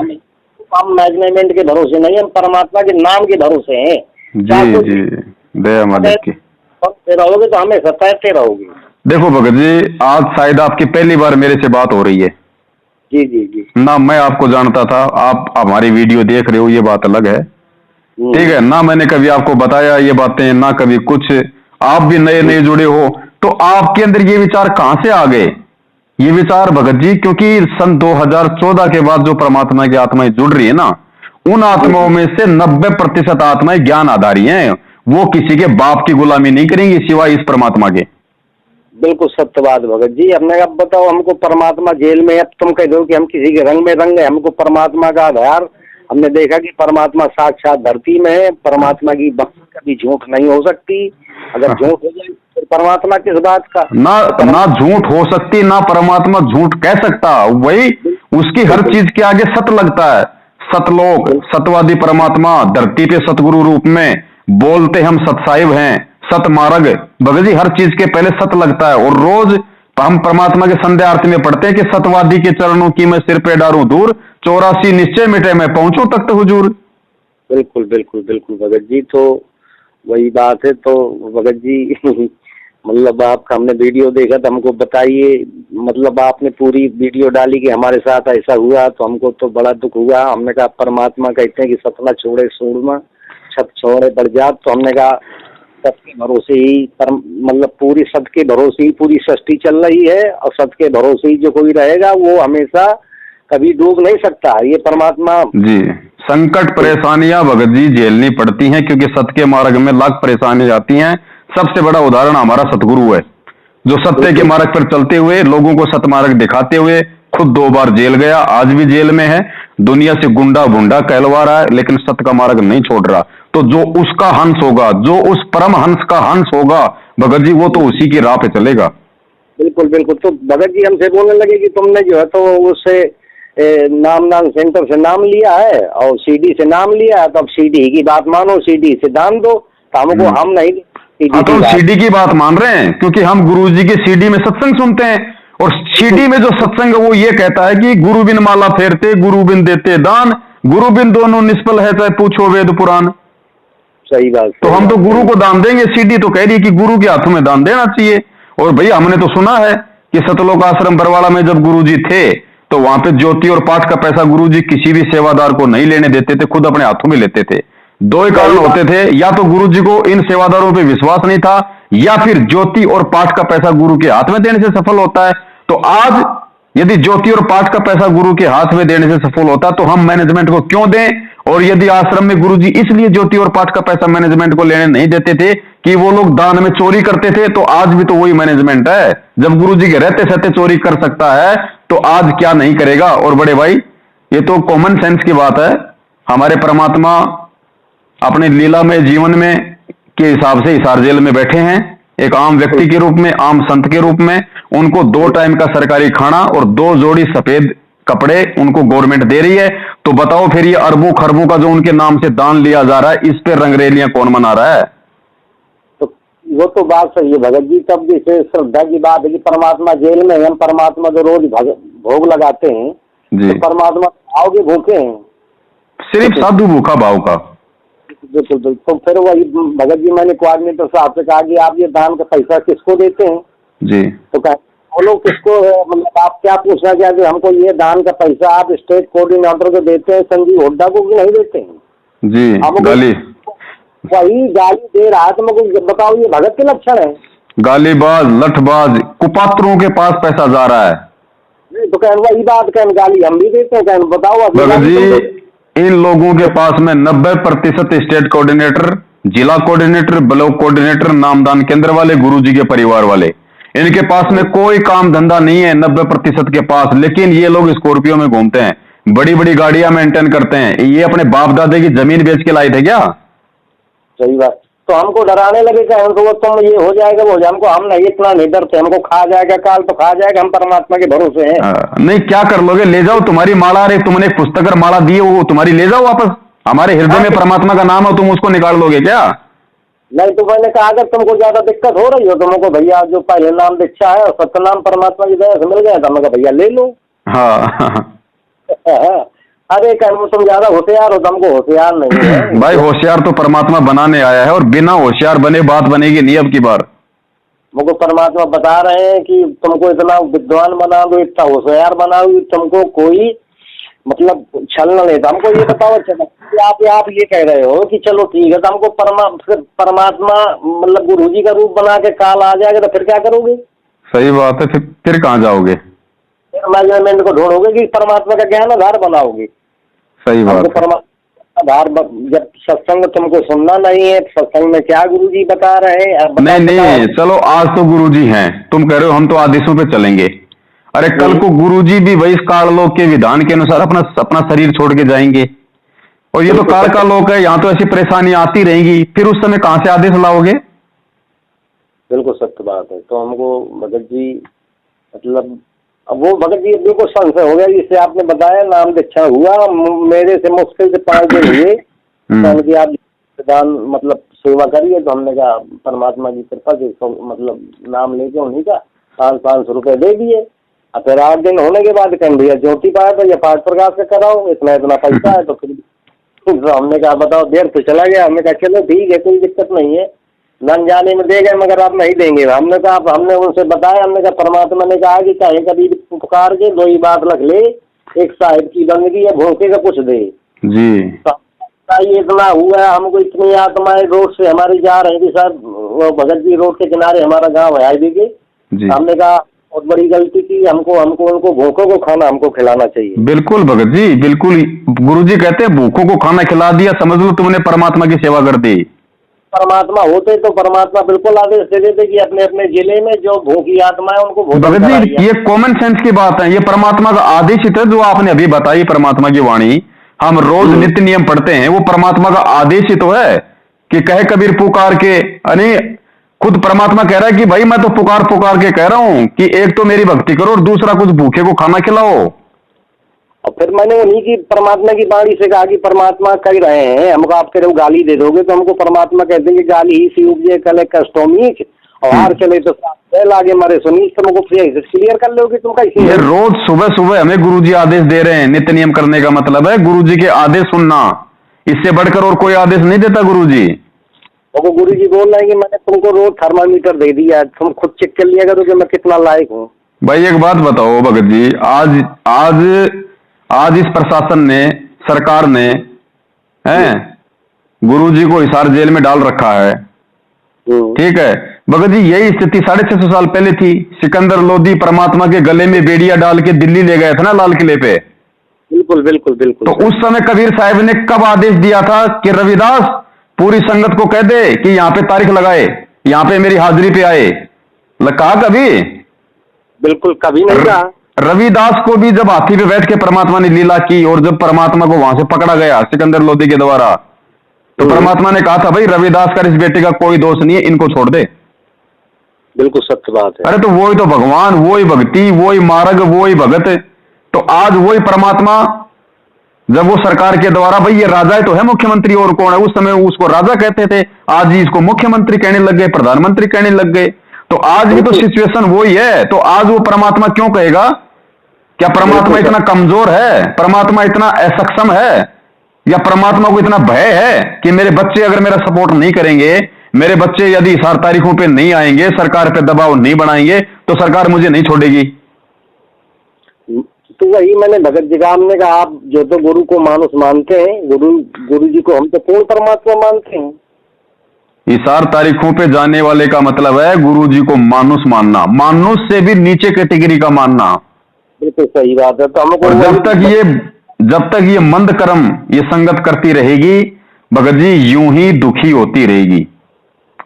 हम मैनेजमेंट के भरोसे नहीं, हम परमात्मा के नाम के भरोसे हैं। जी जी दया मालिक की रहोगे तो हमें सताते रहोगे। देखो भगत जी आज शायद आपकी पहली बार मेरे से बात हो रही है। जी जी जी। ना मैं आपको जानता था, आप हमारी वीडियो देख रहे हो ये बात अलग है, ठीक है ना। मैंने कभी आपको बताया ये बातें, ना कभी कुछ। आप भी नए नए जुड़े हो तो आपके अंदर ये विचार कहां से आ गए? ये विचार भगत जी क्योंकि सन 2014 के बाद जो परमात्मा की आत्माएं जुड़ रही है ना, उन आत्माओं में से 90% आत्माएं ज्ञान आधारी हैं। वो किसी के बाप की गुलामी नहीं करेंगी सिवाय इस परमात्मा के। बिल्कुल सत्य बात भगत जी। हमने अब बताओ, हमको परमात्मा जेल में, अब तुम कह दो कि हम किसी के रंग में रंग है, हमको परमात्मा का आधार, हमने देखा कि परमात्मा साक्षात धरती में है। परमात्मा की बात कभी झूठ नहीं हो सकती। अगर झूठ हो जाए तो परमात्मा किस बात का? ना झूठ हो सकती, ना परमात्मा झूठ कह सकता। वही उसकी हर चीज के आगे सत्य लगता है। सतलोक, सत्यवादी परमात्मा धरती पे सतगुरु रूप में बोलते, हम सतसाहिब हैं, सत मार्ग। भगत जी हर चीज के पहले सत्य लगता है। और रोज हम परमात्मा के संध्या आरती में पढ़ते हैं कि सतवादी के चरणों की मैं सिर पे डारूं दूर, 84 निश्चय मिटे मैं पहुंचूं तख्त हुजूर। बिल्कुल बिल्कुल बिल्कुल भगत जी। तो वही बात है। तो भगत जी मतलब आपका हमने वीडियो देखा तो हमको बताइए, मतलब आपने पूरी वीडियो डाली कि हमारे साथ ऐसा हुआ, तो हमको तो बड़ा दुख हुआ। हमने कहा परमात्मा कहते हैं कि सतना छोड़े सूरमा, छत छोड़े बरजात। तो हमने कहा सत के भरोसे ही मतलब पूरी सत के भरोसे ही पूरी सृष्टि चल रही है, और सत के भरोसे ही जो कोई रहेगा वो हमेशा कभी डूब नहीं सकता। ये परमात्मा जी, संकट परेशानियां भगत जी झेलनी पड़ती हैं, क्योंकि सत्य के मार्ग में लाख परेशानी आती हैं। सबसे बड़ा उदाहरण हमारा सतगुरु है, जो सत्य के मार्ग पर चलते हुए लोगों को सतमार्ग दिखाते हुए खुद 2 बार जेल गया, आज भी जेल में है, दुनिया से गुंडा भुंडा कहलवा रहा है, लेकिन सत्य का मार्ग नहीं छोड़ रहा। तो जो उसका हंस होगा, जो उस परम हंस का हंस होगा भगत जी, वो तो उसी की राह पे चलेगा। बिल्कुल बिल्कुल। तो भगत जी हमसे बोलने लगे कि तुमने जो है तो उससे नामदान सेंटर से नाम लिया है और सीडी से नाम लिया है, तो अब सीडी की बात मानो, सीडी से दान दो। तो हमको हम नहीं, हाँ, तो हम सीडी की बात मान रहे हैं, क्योंकि हम गुरुजी की सीडी में सत्संग सुनते हैं, और सीडी में जो सत्संग है वो ये कहता है कि गुरु बिन माला फेरते, गुरु बिन देते दान, गुरु बिन दोनों निष्फल है, चाहे पूछो वेद पुराण। सही बात। तो हम तो गुरु को दान देंगे। सीडी तो कह रही है कि गुरु के हाथों में दान देना चाहिए। और भैया हमने तो सुना है कि सतलोक आश्रम बरवाड़ा में जब गुरुजी थे तो वहां पे ज्योति और पाठ का पैसा गुरुजी किसी भी सेवादार को नहीं लेने देते थे, खुद अपने हाथों में लेते थे। 2 ही कारण होते थे, या तो गुरुजी को इन सेवादारों पे विश्वास नहीं था, या फिर ज्योति और पाठ का पैसा गुरु के हाथ में देने से सफल होता है। तो आज यदि ज्योति और पाठ का पैसा गुरु के हाथ में देने से सफल होता तो हम मैनेजमेंट को क्यों दें? और यदि आश्रम में गुरुजी इसलिए ज्योति और पाठ का पैसा मैनेजमेंट को लेने नहीं देते थे कि वो लोग दान में चोरी करते थे, तो आज भी तो वही मैनेजमेंट है। जब गुरुजी के रहते सहते चोरी कर सकता है तो आज क्या नहीं करेगा? और बड़े भाई ये तो कॉमन सेंस की बात है। हमारे परमात्मा अपने लीला में जीवन में के हिसाब से हिसार जेल में बैठे हैं, एक आम व्यक्ति के रूप में, आम संत के रूप में। उनको 2 टाइम का सरकारी खाना और 2 जोड़ी सफेद कपड़े उनको गवर्नमेंट दे रही है। तो बताओ फिर ये अरबों खरबों का जो उनके नाम से दान लिया जा रहा है, इस पे रंगरेलियां कौन मना रहा है? तो वो तो बात सही है भगत जी। तब जैसे श्रद्धा की बात है कि परमात्मा जेल में है, हम परमात्मा जो रोज भोग लगाते हैं जी, तो परमात्मा आओगे भूखे हैं, सिर्फ साधु भूखा भाव का। बिल्कुल बिल्कुल। तो फिर वही भगत जी मैंने कोऑर्डिनेटर साहब से कहा कि आप ये दान का पैसा किसको देते हैं? जी, तो कहा बोलो किसको है, मतलब आप क्या पूछना चाहते? हमको ये दान का पैसा आप स्टेट कोऑर्डिनेटर को देते हैं, संजीव हुड्डा को भी नहीं देते हैं? जी, गाली वही गाली दे रहा है। तो मुझे बताओ ये भगत के लक्षण है? गालीबाज, लठबाज, कुपात्रों के पास पैसा जा रहा है। नहीं तो कहन वही बात, कहन गाली हम भी देते हैं, कहन बताओ भगत जी इन लोगों के पास में 90% स्टेट कोऑर्डिनेटर, जिला कोऑर्डिनेटर, ब्लॉक कोऑर्डिनेटर, नामदान केंद्र वाले, गुरुजी के परिवार वाले, इनके पास में कोई काम धंधा नहीं है 90% के पास। लेकिन ये लोग स्कॉर्पियो में घूमते हैं, बड़ी बड़ी गाड़ियां मेंटेन करते हैं। ये अपने बाप दादे की जमीन बेच के लाए थे क्या? सही बात। तो हमको डराने लगे कि हमको तुम ये हो जाएगा वो, हमको हम नहीं इतना नहीं डरते, हमको खा जाएगा काल तो खा जाएगा, हम परमात्मा के भरोसे हैं। नहीं क्या कर लोगे? ले जाओ तुम्हारी माला, अरे तुमने एक पुस्तक माला दी है वो तुम्हारी, ले जाओ वापस। हमारे हृदय में परमात्मा का नाम है, तुम उसको निकाल लोगे क्या? नहीं तो मैंने कहा अगर तुमको ज्यादा दिक्कत हो रही हो तो हमको भैया जो पहले नाम दीक्षा है और सत्यनाम परमात्मा की दया से मिल गया था, मैं भैया ले लो। हाँ अरे कहूँ तुम ज्यादा होशियार हो, तुमको होशियार नहीं है भाई। होशियार तो परमात्मा बनाने आया है, और बिना होशियार बने बात बनेगी नहीं अब की बार। मुझको परमात्मा बता रहे हैं कि तुमको इतना विद्वान बना दो, इतना होशियार बना दो, तुमको कोई मतलब छल न लेता। हमको ये बताओ अच्छा आप ये कह रहे हो कि चलो ठीक है, तो हमको परमात्मा मतलब गुरुजी का रूप बना के काल आ जाएगा तो फिर क्या करोगे? सही बात है, फिर कहाँ जाओगे? फिर मैनेजमेंट को ढूंढोगे कि परमात्मा का ज्ञान आधार बनाओगे। सही बात है। आधार जब सत्संग तुमको सुनना नहीं है, सत्संग में क्या गुरुजी बता रहे हैं? अब नहीं नहीं, चलो आज तो गुरुजी हैं, तुम कह रहे हो हम तो आदेशों पे चलेंगे। अरे कल को गुरुजी भी वही काल लोक के विधान के अनुसार अपना अपना शरीर छोड़ के जाएंगे, और ये तो काल का लोक है, यहाँ तो ऐसी परेशानी आती रहेगी, फिर उस समय कहां से आदेश लाओगे? बिल्कुल सत्य बात है। तो हमको भगत जी मतलब अब वो भगत जी बिल्कुल संशय हो गया, जिससे आपने बताया नाम दीक्षा हुआ, मेरे से मुश्किल से 5 दिन हुए कि आप दान मतलब सेवा करिए। तो हमने कहा परमात्मा की कृपा से मतलब नाम लेके उन्हीं का 500 रुपए दे दिए। और फिर 8 दिन होने के बाद कहें भैया ज्योति पाया था या पाठ प्रकाश से कराओ, इतना इतना पैसा है। तो फिर तो हमने कहा बताओ, देर तो चला गया। हमने कहा चलो ठीक है, कोई दिक्कत नहीं है, न जाने में दे गए मगर आप नहीं देंगे। हमने कहा, हमने उनसे बताया, हमने कहा परमात्मा ने कहा कि चाहे कभी पुकार के 2 ही बात रख ले, एक साहिब की बंदगी है, भूखे का कुछ दे जी। तो ये इतना हुआ, हमको इतनी आत्माएं रोड से हमारी जा रही थी सर, वो भगत जी रोड के किनारे हमारा गाँव है हाईवे के। हमने कहा बहुत बड़ी गलती की, हमको उनको भूखों को खाना हमको खिलाना चाहिए। बिल्कुल भगत जी, बिल्कुल। गुरुजी कहते हैं भूखों को खाना खिला दिया, समझ लो तुमने परमात्मा की सेवा कर दी। परमात्मा होते तो परमात्मा बिल्कुल आदेश दे देते कि अपने अपने जिले में जो भूखी आत्मा है उनको भगत जी, ये कॉमन सेंस की बात है, ये परमात्मा का आदेश ही था जो आपने अभी बताई, परमात्मा की वाणी हम रोज नित्य नियम पढ़ते हैं, वो परमात्मा का आदेश ही तो है कि कहे कबीर पुकार के। अरे खुद परमात्मा कह रहा है कि भाई मैं तो पुकार पुकार के कह रहा हूं कि एक तो मेरी भक्ति करो और दूसरा कुछ भूखे को खाना खिलाओ। और फिर मैंने उन्हीं की परमात्मा की वाणी से कहा कि परमात्मा कह रहे हैं हमको, आप कह गाली दे दोगे तो हमको परमात्मा कहते हैं कि गाली ही सी उपजे कले कष्टोमीच और हार चले तो लागे मारे सुनी। तुमको क्लियर कर लोगे तुम कैसे? ये रोज सुबह सुबह हमें गुरुजी आदेश दे रहे हैं, नित्य नियम करने का मतलब है गुरुजी के आदेश सुनना, इससे बढ़कर और कोई आदेश नहीं देता गुरुजी। और गुरुजी बोल रहे हैं कि मैंने तुमको रोज थर्मामीटर दे दिया, तुम खुद चेक कर लिया करो कि मैं कितना लायक हूँ। भाई एक बात बताओ भगत जी, आज आज आज इस प्रशासन ने, सरकार ने गुरुजी को हिसार जेल में डाल रखा है, ठीक है भगत जी। यही स्थिति 650 साल पहले थी, सिकंदर लोधी परमात्मा के गले में बेड़िया डाल के दिल्ली ले गए थे ना लाल किले पे। बिल्कुल बिल्कुल बिल्कुल। तो उस समय कबीर साहब ने कब आदेश दिया था कि रविदास पूरी संगत को कह दे कि यहाँ पे तारीख लगाए, यहाँ पे मेरी हाजिरी पे आए, कहा कभी? बिल्कुल कभी नहीं कहा। रविदास को भी जब हाथी पे बैठ के परमात्मा ने लीला की और जब परमात्मा को वहां से पकड़ा गया सिकंदर लोधी के द्वारा, तो परमात्मा ने कहा था भाई रविदास का इस बेटे का कोई दोष नहीं है, इनको छोड़ दे। बिल्कुल सत्य बात है। अरे तो वही तो भगवान, वही भक्ति, वही मार्ग, वही भगत। तो आज वही परमात्मा जब वो सरकार के द्वारा, भाई ये राजा तो है, मुख्यमंत्री और कौन है? उस समय उसको राजा कहते थे, आज ही इसको मुख्यमंत्री कहने लग गए, प्रधानमंत्री कहने लग गए। तो आज भी तो सिचुएशन वही है। तो आज वो परमात्मा क्यों कहेगा? क्या परमात्मा इतना कमजोर है? परमात्मा इतना असक्षम है? या परमात्मा को इतना भय है कि मेरे बच्चे अगर मेरा सपोर्ट नहीं करेंगे, मेरे बच्चे यदि 4 तारीखों पे नहीं आएंगे, सरकार पे दबाव नहीं बनाएंगे, तो सरकार मुझे नहीं छोड़ेगी? तो वही मैंने भगत जी का हमने कहा, आप जो तो गुरु को मानुष मानते हैं, गुरु जी को हम तो पूर्ण परमात्मा मानते हैं। इस 4 तारीखों पे जाने वाले का मतलब है गुरु जी को मानुष मानना, मानुष से भी नीचे कैटेगरी का मानना। बिल्कुल सही बात है। तो हमको जब तक ये मंद कर्म ये संगत करती रहेगी भगत जी, यूं ही दुखी होती रहेगी,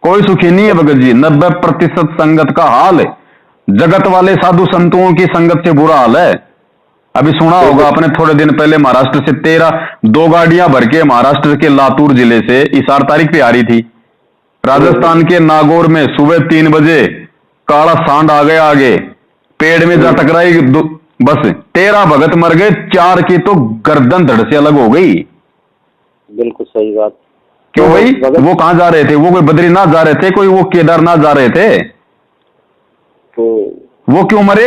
कोई सुखी नहीं है भगत जी। 90% संगत का हाल है, जगत वाले साधु संतों की संगत से बुरा हाल है। अभी सुना होगा आपने, थोड़े दिन पहले महाराष्ट्र से 2 गाड़ियां भर के महाराष्ट्र के लातूर जिले से 4 तारीख पे आ रही थी, राजस्थान के नागौर में सुबह 3 बजे काला सांड आ गया आगे, पेड़ में जा टकराई, बस 13 भगत मर गए, 4 की तो गर्दन धड़ से अलग हो गई। बिल्कुल सही बात। क्यों भाई? वो कहां जा रहे थे? वो कोई बद्रीनाथ जा रहे थे, कोई वो केदारनाथ जा रहे थे, तो वो क्यों मरे?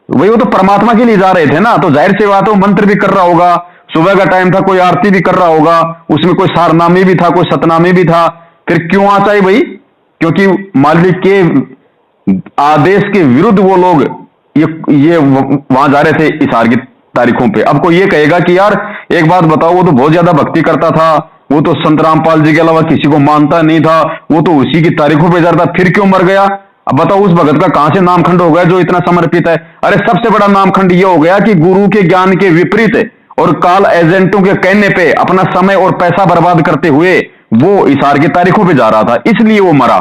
वही वो तो परमात्मा के लिए जा रहे थे ना। तो जाहिर सी बात है वो मंत्र भी कर रहा होगा, सुबह का टाइम था, कोई आरती भी कर रहा होगा, उसमें कोई सारनामी भी था, कोई सतनामी भी था। फिर क्यों आता है भाई? क्योंकि मालिक के आदेश के विरुद्ध वो लोग ये वहां जा रहे थे इशार की तारीखों पे। अब कोई ये कहेगा कि यार एक बात बताओ, वो तो बहुत ज्यादा भक्ति करता था, वो तो संत रामपाल जी के अलावा किसी को मानता नहीं था, वो तो उसी की तारीखों पे जा रहा था, फिर क्यों मर गया? अब बताओ उस भगत का कहां से नामखंड हो गया जो इतना समर्पित है? अरे सबसे बड़ा नामखंड ये हो गया कि गुरु के ज्ञान के विपरीत और काल एजेंटों के कहने पे अपना समय और पैसा बर्बाद करते हुए वो इशार की तारीखों पे जा रहा था, इसलिए वो मरा।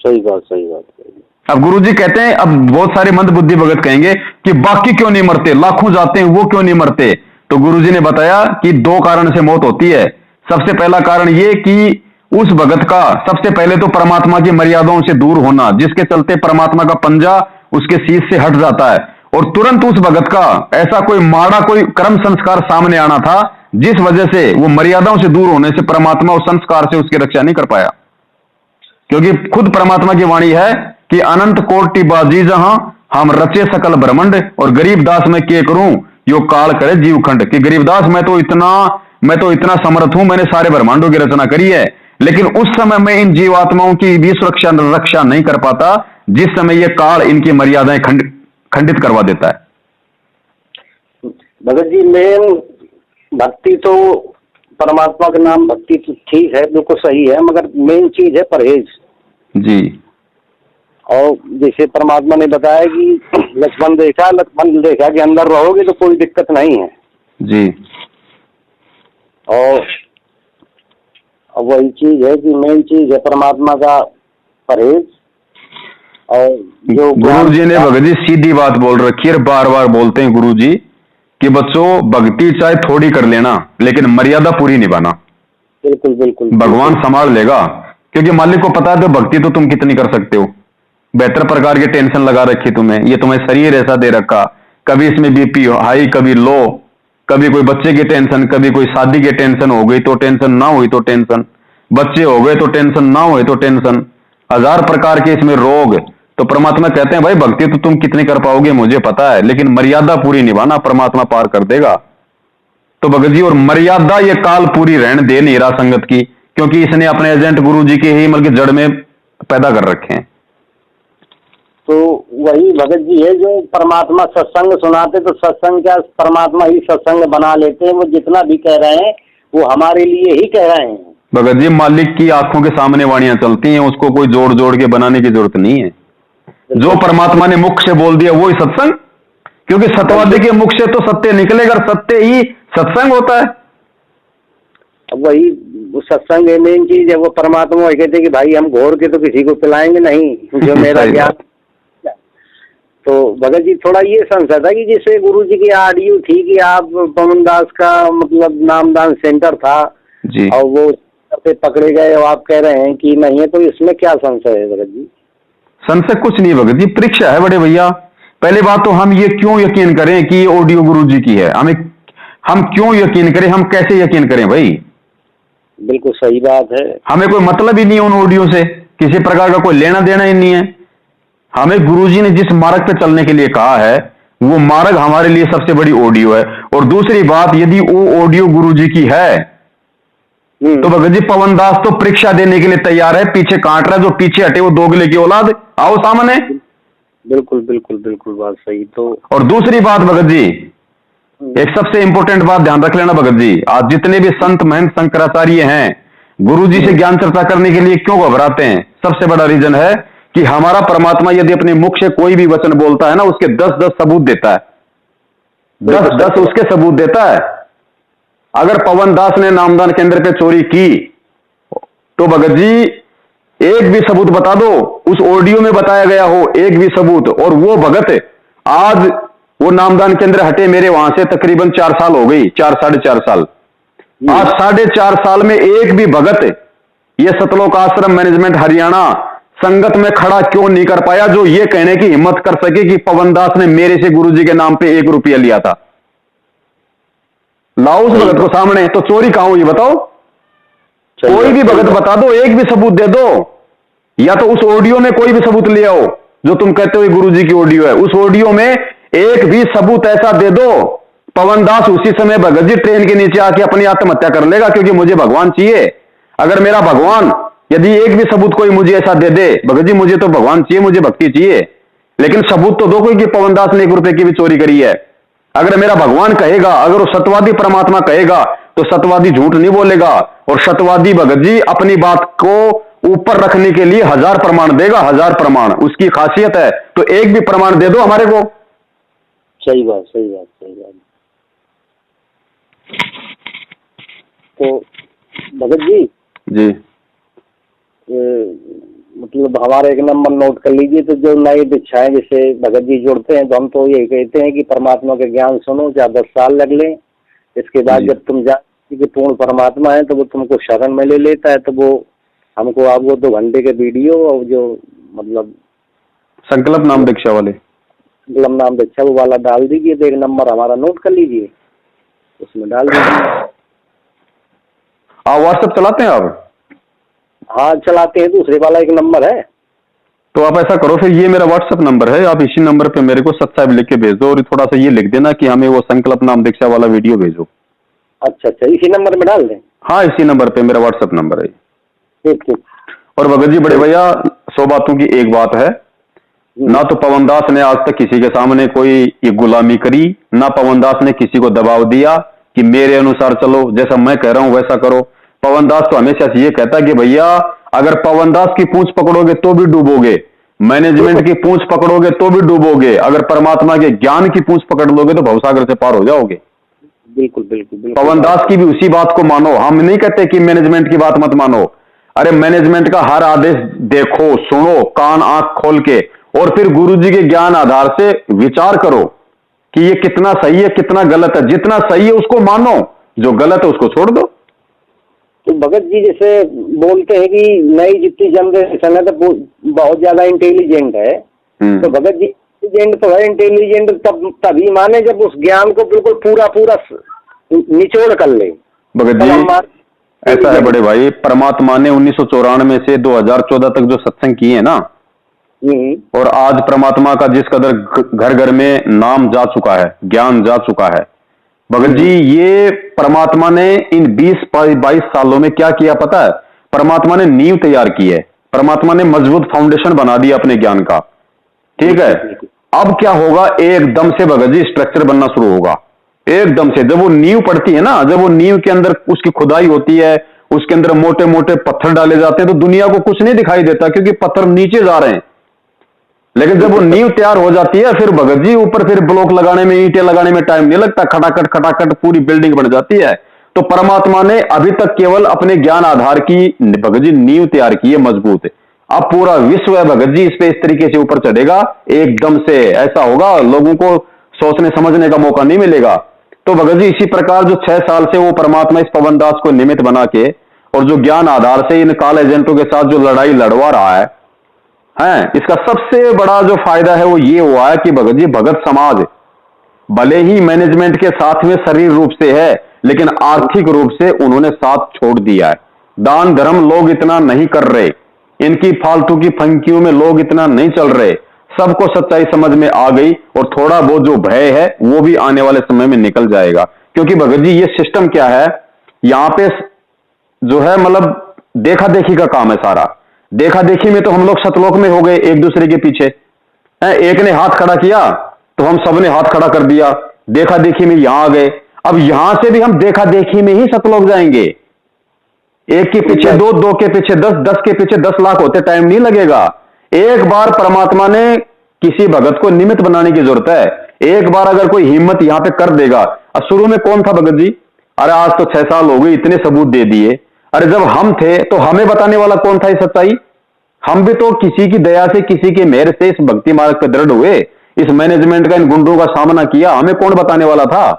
सही बात, सही बात, सही बात। अब गुरुजी कहते हैं, अब बहुत सारे मंदबुद्धि भगत कहेंगे कि बाकी क्यों नहीं मरते, लाखों जाते हैं वो क्यों नहीं मरते। तो गुरुजी ने बताया कि दो कारण से मौत होती है। सबसे पहला कारण ये कि उस भगत का सबसे पहले तो परमात्मा की मर्यादाओं से दूर होना, जिसके चलते परमात्मा का पंजा उसके शीश से हट जाता है, और तुरंत उस भगत का ऐसा कोई माड़ा कोई कर्म संस्कार सामने आना था जिस वजह से वो मर्यादाओं से दूर होने से परमात्मा उस संस्कार से उसकी रक्षा नहीं कर पाया। क्योंकि खुद परमात्मा की वाणी है कि अनंत कोटि बाजी जहां हम रचे सकल ब्रह्मांड, और गरीबदास मैं के करूं यो काल करे जीवखंड। कि गरीबदास मैं तो इतना समर्थ हूं, मैंने सारे ब्रह्मांडों की रचना करी है, लेकिन उस समय मैं इन जीवात्माओं की भी सुरक्षा रक्षा नहीं कर पाता जिस समय यह काल इनकी मर्यादाएं खंडित करवा देता है। भगत जी, मेन भक्ति तो परमात्मा का नाम भक्ति तो ठीक है, बिल्कुल सही है, मगर मेन चीज है परहेज जी। और जैसे परमात्मा ने बताया कि लक्ष्मण रेखा के अंदर रहोगे तो कोई दिक्कत नहीं है जी। और वही चीज है कि मेन चीज है परमात्मा का परहेज। और जो गुरु जी ने भगत जी सीधी बात बोल रखी है, बार बार बोलते हैं गुरु जी कि बच्चों भक्ति चाहे थोड़ी कर लेना लेकिन मर्यादा पूरी निभाना। बिल्कुल बिल्कुल भगवान संभाल लेगा, क्योंकि मालिक को पता है तो भक्ति तो तुम कितनी कर सकते हो। बेहतर प्रकार की टेंशन लगा रखी तुम्हें, ये तुम्हें शरीर ऐसा दे रखा, कभी इसमें बीपी हाई कभी लो, कभी कोई बच्चे की टेंशन, कभी कोई शादी की टेंशन, हो गई तो टेंशन, ना हुई तो टेंशन, बच्चे हो गए तो टेंशन, ना हुए तो टेंशन, हजार प्रकार के इसमें रोग। तो परमात्मा कहते हैं भाई भक्ति तो तुम कितनी कर पाओगे मुझे पता है, लेकिन मर्यादा पूरी निभाना, परमात्मा पार कर देगा। तो भगत जी और मर्यादा ये काल पूरी रहने दे नहीं रहा संगत की, क्योंकि इसने अपने एजेंट गुरु जी के ही मतलब जड़ में पैदा कर रखे हैं। तो वही भगत जी है जो परमात्मा सत्संग सुनाते, तो सत्संग क्या परमात्मा ही सत्संग बना लेते हैं। वो जितना भी कह रहे हैं वो हमारे लिए ही कह रहे हैं। भगत जी मालिक की आंखों के सामने वाणियां चलती हैं, उसको कोई जोड़ जोड़ के बनाने की जरूरत नहीं है। जो परमात्मा ने मुख से बोल दिया वही सत्संग, क्योंकि सत्यवादी के मुख से तो सत्य निकलेगा, सत्य ही सत्संग होता है। वही सत्संग मेन चीज है। वो परमात्मा वही कहते हैं कि भाई हम घोर के तो किसी को पिलाएंगे नहीं, जो मेरा ज्ञान। तो भगत जी थोड़ा ये संशय था कि जैसे गुरु जी की ऑडियो थी कि आप पवन दास का मतलब नामदान सेंटर था जी, और वो पे पकड़े गए और आप कह रहे हैं कि नहीं है, तो इसमें क्या संशय है भगत जी? संशय कुछ नहीं भगत जी, परीक्षा है बड़े भैया। पहली बात तो हम ये क्यों यकीन करें कि ये ऑडियो गुरु जी की है, हम क्यों यकीन करें, हम कैसे यकीन करें भाई? बिल्कुल सही बात है। हमें कोई मतलब ही नहीं है उन ऑडियो से, किसी प्रकार का कोई लेना देना ही नहीं है। हमें गुरुजी ने जिस मार्ग पे चलने के लिए कहा है वो मार्ग हमारे लिए सबसे बड़ी ऑडियो है। और दूसरी बात, यदि वो ऑडियो गुरुजी की है तो भगत जी पवन दास तो परीक्षा देने के लिए तैयार है, पीछे काट रहा है, जो पीछे हटे वो दोगले की औलाद, आओ सामने। बिल्कुल बिल्कुल बिल्कुल बात सही। तो और दूसरी बात भगत जी, एक सबसे इंपॉर्टेंट बात ध्यान रख लेना भगत जी, आज जितने भी संत महंत शंकराचार्य हैं गुरुजी से ज्ञान चर्चा करने के लिए क्यों घबराते हैं? सबसे बड़ा रीजन है कि हमारा परमात्मा यदि अपने मुख से कोई भी वचन बोलता है ना, उसके 10-10 सबूत देता है, 10-10 उसके सबूत देता है। अगर पवन दास ने नामदान केंद्र पे चोरी की तो भगत जी एक भी सबूत बता दो, उस ऑडियो में बताया गया हो एक भी सबूत। और वो भगत आज वो नामदान केंद्र हटे मेरे वहां से तकरीबन 4 साल हो गई, 4-4.5 साल। आज 4.5 साल में एक भी भगत ये सतलोक आश्रम मैनेजमेंट हरियाणा संगत में खड़ा क्यों नहीं कर पाया जो ये कहने की हिम्मत कर सके कि पवन दास ने मेरे से गुरुजी के नाम पे 1 रुपया लिया था? लाओ उस भगत को सामने, तो चोरी कहां हुई बताओ? कोई भी भगत बता दो, एक भी सबूत दे दो, या तो उस ऑडियो में कोई भी सबूत ले आओ जो तुम कहते हो गुरुजी की ऑडियो है, उस ऑडियो में एक भी सबूत ऐसा दे दो पवन दास उसी समय भगत जी ट्रेन के नीचे आके अपनी आत्महत्या कर लेगा, क्योंकि मुझे भगवान चाहिए। अगर मेरा भगवान यदि एक भी सबूत कोई मुझे ऐसा दे दे, भगत जी मुझे तो भगवान चाहिए, मुझे भक्ति चाहिए, लेकिन सबूत तो दो कोई कि पवन दास ने 1 रुपए की भी चोरी करी है। अगर मेरा भगवान कहेगा, अगर वो सत्यवादी परमात्मा कहेगा तो सत्यवादी झूठ नहीं बोलेगा, और सत्यवादी भगत जी अपनी बात को ऊपर रखने के लिए 1000 प्रमाण देगा, 1000 प्रमाण उसकी खासियत है। तो एक भी प्रमाण दे दो हमारे को। सही बात, सही बात, सही बात। तो भगत जी जी मतलब हमारा एक नंबर नोट कर लीजिए। तो जो नई दीक्षाएं जैसे भगत जी जुड़ते हैं तो हम तो यही कहते हैं कि परमात्मा के ज्ञान सुनो, चाहे 10 साल लग ले। इसके बाद जी। जब तुम जानते कि पूर्ण परमात्मा है तो वो तुमको शरण में ले लेता है। तो वो हमको आपको 2 घंटे के वीडियो और जो मतलब संकल्प नाम दीक्षा वाले नाम दीक्षा वो वाला डाल दीजिए। तो एक नंबर हमारा नोट कर लीजिए, उसमें डाल दीजिए। आप व्हाट्सएप चलाते हैं आप? हाँ चलाते हैं, दूसरे वाला एक नंबर है। तो आप ऐसा करो फिर, ये मेरा व्हाट्सएप नंबर है, आप इसी नंबर पे मेरे को सत्साहिब लिख के भेज दो और थोड़ा सा ये लिख देना कि हमें वो संकल्प नाम दीक्षा वाला वीडियो भेजो। अच्छा अच्छा, इसी नंबर में डाल दें? हाँ इसी नंबर पे मेरा व्हाट्सएप नंबर है। ठीक ठीक। और भगत जी बड़े भैया 100 बातों की एक बात है, ना तो पवनदास ने आज तक किसी के सामने कोई ये गुलामी करी, ना पवनदास ने किसी को दबाव दिया कि मेरे अनुसार चलो, जैसा मैं कह रहा हूं वैसा करो। पवनदास तो हमेशा से ये कहता कि भैया अगर पवनदास की पूंछ पकड़ोगे तो भी डूबोगे, मैनेजमेंट की पूंछ पकड़ोगे तो भी डूबोगे, अगर परमात्मा के ज्ञान की पूंछ पकड़ लोगे तो भवसागर से पार हो जाओगे। बिल्कुल बिल्कुल बिल्कुल। पवनदास की भी उसी बात को मानो, हम नहीं कहते कि मैनेजमेंट की बात मत मानो। अरे मैनेजमेंट का हर आदेश देखो, सुनो, कान आंख खोल के, और फिर गुरुजी के ज्ञान आधार से विचार करो कि ये कितना सही है कितना गलत है। जितना सही है उसको मानो, जो गलत है उसको छोड़ दो। तो भगत जी जैसे बोलते हैं कि नई जितनी जनरेशन है तो बहुत ज्यादा इंटेलिजेंट है। तो भगत जी इंटेलिजेंट तो है, इंटेलिजेंट तभी माने जब उस ज्ञान को बिल्कुल पूरा पूरा निचोड़ कर ले। भगत जी ऐसा है बड़े भाई, परमात्मा ने 1994 से 2014 तक जो सत्संग किए हैं ना, और आज परमात्मा का जिस कदर घर घर में नाम जा चुका है, ज्ञान जा चुका है, भगत जी ये परमात्मा ने इन 20-22 सालों में क्या किया पता है? परमात्मा ने नींव तैयार की है, परमात्मा ने मजबूत फाउंडेशन बना दिया अपने ज्ञान का। ठीक है, अब क्या होगा, एकदम से भगत जी स्ट्रक्चर बनना शुरू होगा। एकदम से जब वो नींव पड़ती है ना, जब वो नींव के अंदर उसकी खुदाई होती है, उसके अंदर मोटे मोटे पत्थर डाले जाते हैं तो दुनिया को कुछ नहीं दिखाई देता क्योंकि पत्थर नीचे जा रहे हैं। लेकिन जब वो नींव तैयार हो जाती है फिर भगत जी ऊपर फिर ब्लॉक लगाने में, ईंटें लगाने में टाइम नहीं लगता, खटाखट पूरी बिल्डिंग बन जाती है। तो परमात्मा ने अभी तक केवल अपने ज्ञान आधार की भगत जी नींव तैयार की है मजबूत है। अब पूरा विश्व है भगत जी इस पे इस तरीके से ऊपर चढ़ेगा, एकदम से ऐसा होगा लोगों को सोचने समझने का मौका नहीं मिलेगा। तो भगत जी इसी प्रकार जो 6 साल से वो परमात्मा इस पवनदास को निमित्त बना के और जो ज्ञान आधार से इन काल एजेंटों के साथ जो लड़ाई लड़वा रहा है, इसका सबसे बड़ा जो फायदा है वो ये हुआ है कि भगत जी भगत समाज भले ही मैनेजमेंट के साथ में शरीर रूप से है लेकिन आर्थिक रूप से उन्होंने साथ छोड़ दिया है। दान धर्म लोग इतना नहीं कर रहे, इनकी फालतू की फंकियों में लोग इतना नहीं चल रहे, सबको सच्चाई समझ में आ गई और थोड़ा बहुत जो भय है वो भी आने वाले समय में निकल जाएगा। क्योंकि भगत जी ये सिस्टम क्या है, यहां पे जो है मतलब देखा देखी का काम है सारा। देखा देखी में तो हम लोग सतलोक में हो गए एक दूसरे के पीछे, एक ने हाथ खड़ा किया तो हम सब ने हाथ खड़ा कर दिया, देखा देखी में यहां आ गए। अब यहां से भी हम देखा देखी में ही सतलोक जाएंगे, एक के पीछे 2, 2 के पीछे 10, 10 के पीछे 10 लाख होते टाइम नहीं लगेगा। एक बार परमात्मा ने किसी भगत को निमित्त बनाने की जरूरत है। एक बार अगर कोई हिम्मत यहां पे कर देगा, अब शुरू में कौन था भगत जी? अरे आज तो 6 साल हो गए, इतने सबूत दे दिए। अरे जब हम थे तो हमें बताने वाला कौन था ये सच्चाई? हम भी तो किसी की दया से किसी के मेहर से इस भक्ति मार्ग पे दृढ़ हुए, इस मैनेजमेंट का इन गुंडों का सामना किया। हमें कौन बताने वाला था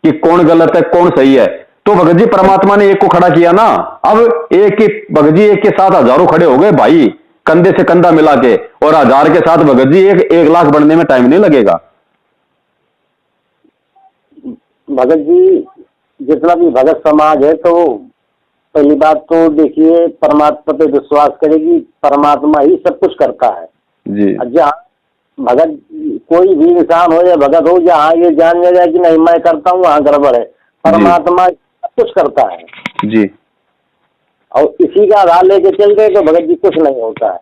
कि कौन गलत है कौन सही है? तो भगत जी परमात्मा ने एक को खड़ा किया ना, अब एक के भगत जी एक के साथ हजारों खड़े हो गए भाई, कंधे से कंधा मिला के, और 1000 के साथ भगत जी 1 लाख बढ़ने में टाइम नहीं लगेगा। भगत जी जितना भी भगत समाज है तो पहली बात तो देखिए परमात्मा पे विश्वास करेगी, परमात्मा ही सब कुछ करता है जी। जहाँ भगत कोई भी इंसान हो या भगत हो, जहाँ ये जान जाए कि नहीं मैं करता हूँ वहाँ गड़बड़ है, परमात्मा सब कुछ करता है जी। और इसी का आधार लेके चल गए तो भगत जी कुछ नहीं होता है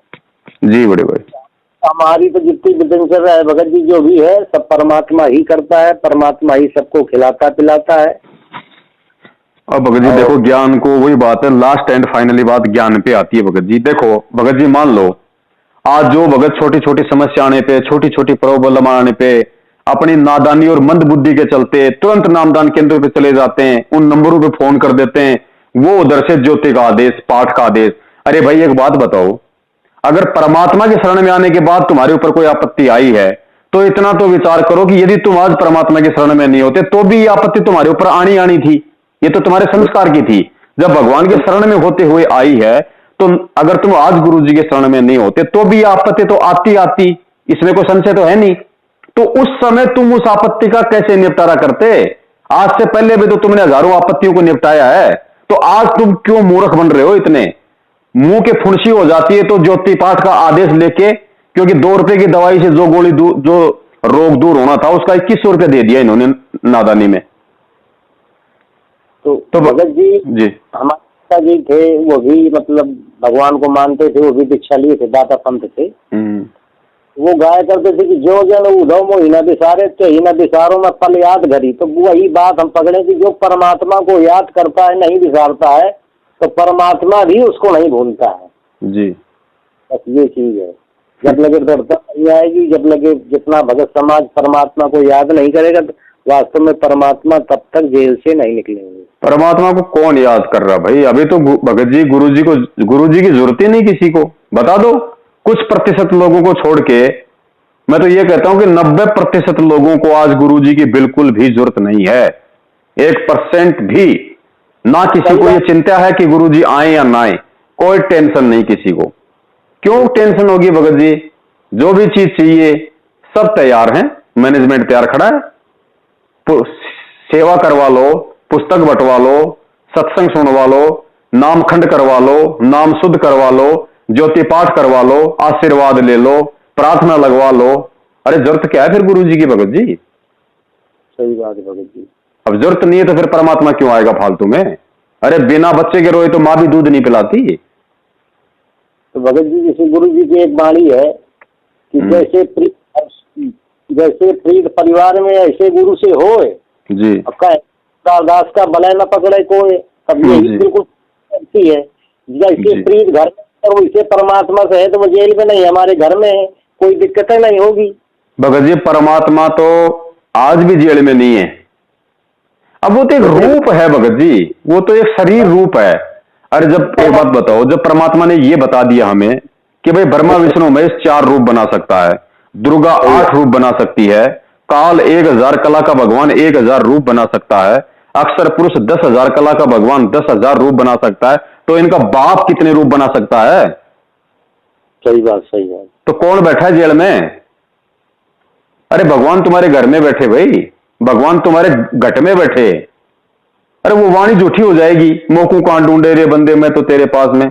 जी बड़े भाई। हमारी तो जितनी भी दिनचर्या है भगत जी जो भी है सब परमात्मा ही करता है, परमात्मा ही सबको खिलाता पिलाता है। अब भगत जी देखो ज्ञान को वही बात है, लास्ट एंड फाइनली बात ज्ञान पे आती है भगत जी। देखो भगत जी मान लो आज जो भगत छोटी छोटी समस्या आने पे, छोटी छोटी प्रॉब्लम आने पे अपनी नादानी और मंद बुद्धि के चलते तुरंत नामदान केंद्र पे चले जाते हैं, उन नंबरों पे फोन कर देते हैं, वो उधर से ज्योति का आदेश, पाठ का आदेश। अरे भाई एक बात बताओ, अगर परमात्मा की शरण में आने के बाद तुम्हारे ऊपर कोई आपत्ति आई है तो इतना तो विचार करो कि यदि तुम आज परमात्मा की शरण में नहीं होते तो भी ये आपत्ति तुम्हारे ऊपर आनी थी। ये तो तुम्हारे संस्कार की थी। जब भगवान के शरण में होते हुए आई है तो अगर तुम आज गुरु जी के शरण में नहीं होते तो भी आपत्ति तो आती, इसमें कोई संशय तो है नहीं। तो उस समय तुम उस आपत्ति का कैसे निपटारा करते? आज से पहले भी तो तुमने हजारों आपत्तियों को निपटाया है, तो आज तुम क्यों मूर्ख बन रहे हो? इतने मुंह के फुंसी हो जाती है तो ज्योति पाठ का आदेश लेके, क्योंकि 2 रुपए की दवाई से जो रोग दूर होना था उसका 2100 रुपये दे दिया इन्होंने नादानी में। तो भगत जी हमारे पिताजी थे, वो भी मतलब भगवान को मानते थे, वो भी दीक्षा लिए थे, दाता पंथ थे। वो गाया करते थे कि जो जन उधव मो हिना दिसारे तो हिना दिसारों में पल याद घड़ी। तो वही बात हम पकड़े कि जो परमात्मा को याद करता है, नहीं विसारता है, तो परमात्मा भी उसको नहीं भूलता है जी। बस ये चीज है। जब लगे दृढ़ता नहीं आएगी, जब लगे जितना भगत समाज परमात्मा को याद नहीं करेगा, तो वास्तव में परमात्मा तब तक जेल से नहीं निकलेंगे। परमात्मा को कौन याद कर रहा भाई? अभी तो भगत जी गुरु जी की जरूरत ही नहीं किसी को। बता दो कुछ प्रतिशत लोगों को छोड़ के, मैं तो ये कहता हूं कि 90% लोगों को आज गुरु जी की बिल्कुल भी जरूरत नहीं है। 1% भी ना किसी को ये चिंता है कि गुरु जी आए या ना आए, कोई टेंशन नहीं किसी को। क्यों टेंशन होगी भगत जी? जो भी चीज चाहिए सब तैयार है, मैनेजमेंट तैयार खड़ा है। सेवा करवा लो, पुस्तक बंटवा लो, सत्संग सुनवा लो, नामखंड करवा लो, नाम शुद्ध करवा लो, ज्योति पाठ करवा लो, आशीर्वाद ले लो, प्रार्थना लगवा लो। अरे जरूरत क्या है फिर गुरु जी की भगत जी? सही बात है भगत जी। अब जरूरत नहीं है तो फिर परमात्मा क्यों आएगा फालतू में? अरे बिना बच्चे के रोए तो माँ भी दूध नहीं पिलाती। तो भगत जी जैसे गुरु जी की एक वाणी है कि जैसे प्रीत परिवार में ऐसे गुरु से होए जी, दास का बलय न पकड़े कोई। तब यही बिल्कुल है। जैसे प्रीत घर में और वैसे परमात्मा से है, तो वो जेल में नहीं, हमारे घर में है, कोई दिक्कतें नहीं होगी। भगत जी परमात्मा तो आज भी जेल में नहीं है। अब वो तो एक रूप है भगत जी, वो तो एक शरीर रूप है। अरे जब एक बात बताओ, जब परमात्मा ने ये बता दिया हमें कि भाई ब्रह्मा विष्णु महेश 4 रूप बना सकता है, दुर्गा 8 रूप बना सकती है, काल 1000 कला का भगवान 1000 रूप बना सकता है, अक्षर पुरुष 10,000 कला का भगवान 10,000 रूप बना सकता है, तो इनका बाप कितने रूप बना सकता है? सही बात, सही बात। तो कौन बैठा है जेल में? अरे भगवान तुम्हारे घर में बैठे भाई, भगवान तुम्हारे घट में बैठे। अरे वो वाणी झूठी हो जाएगी, मोकू कहां ढूंढे रे बंदे मैं तो तेरे पास में।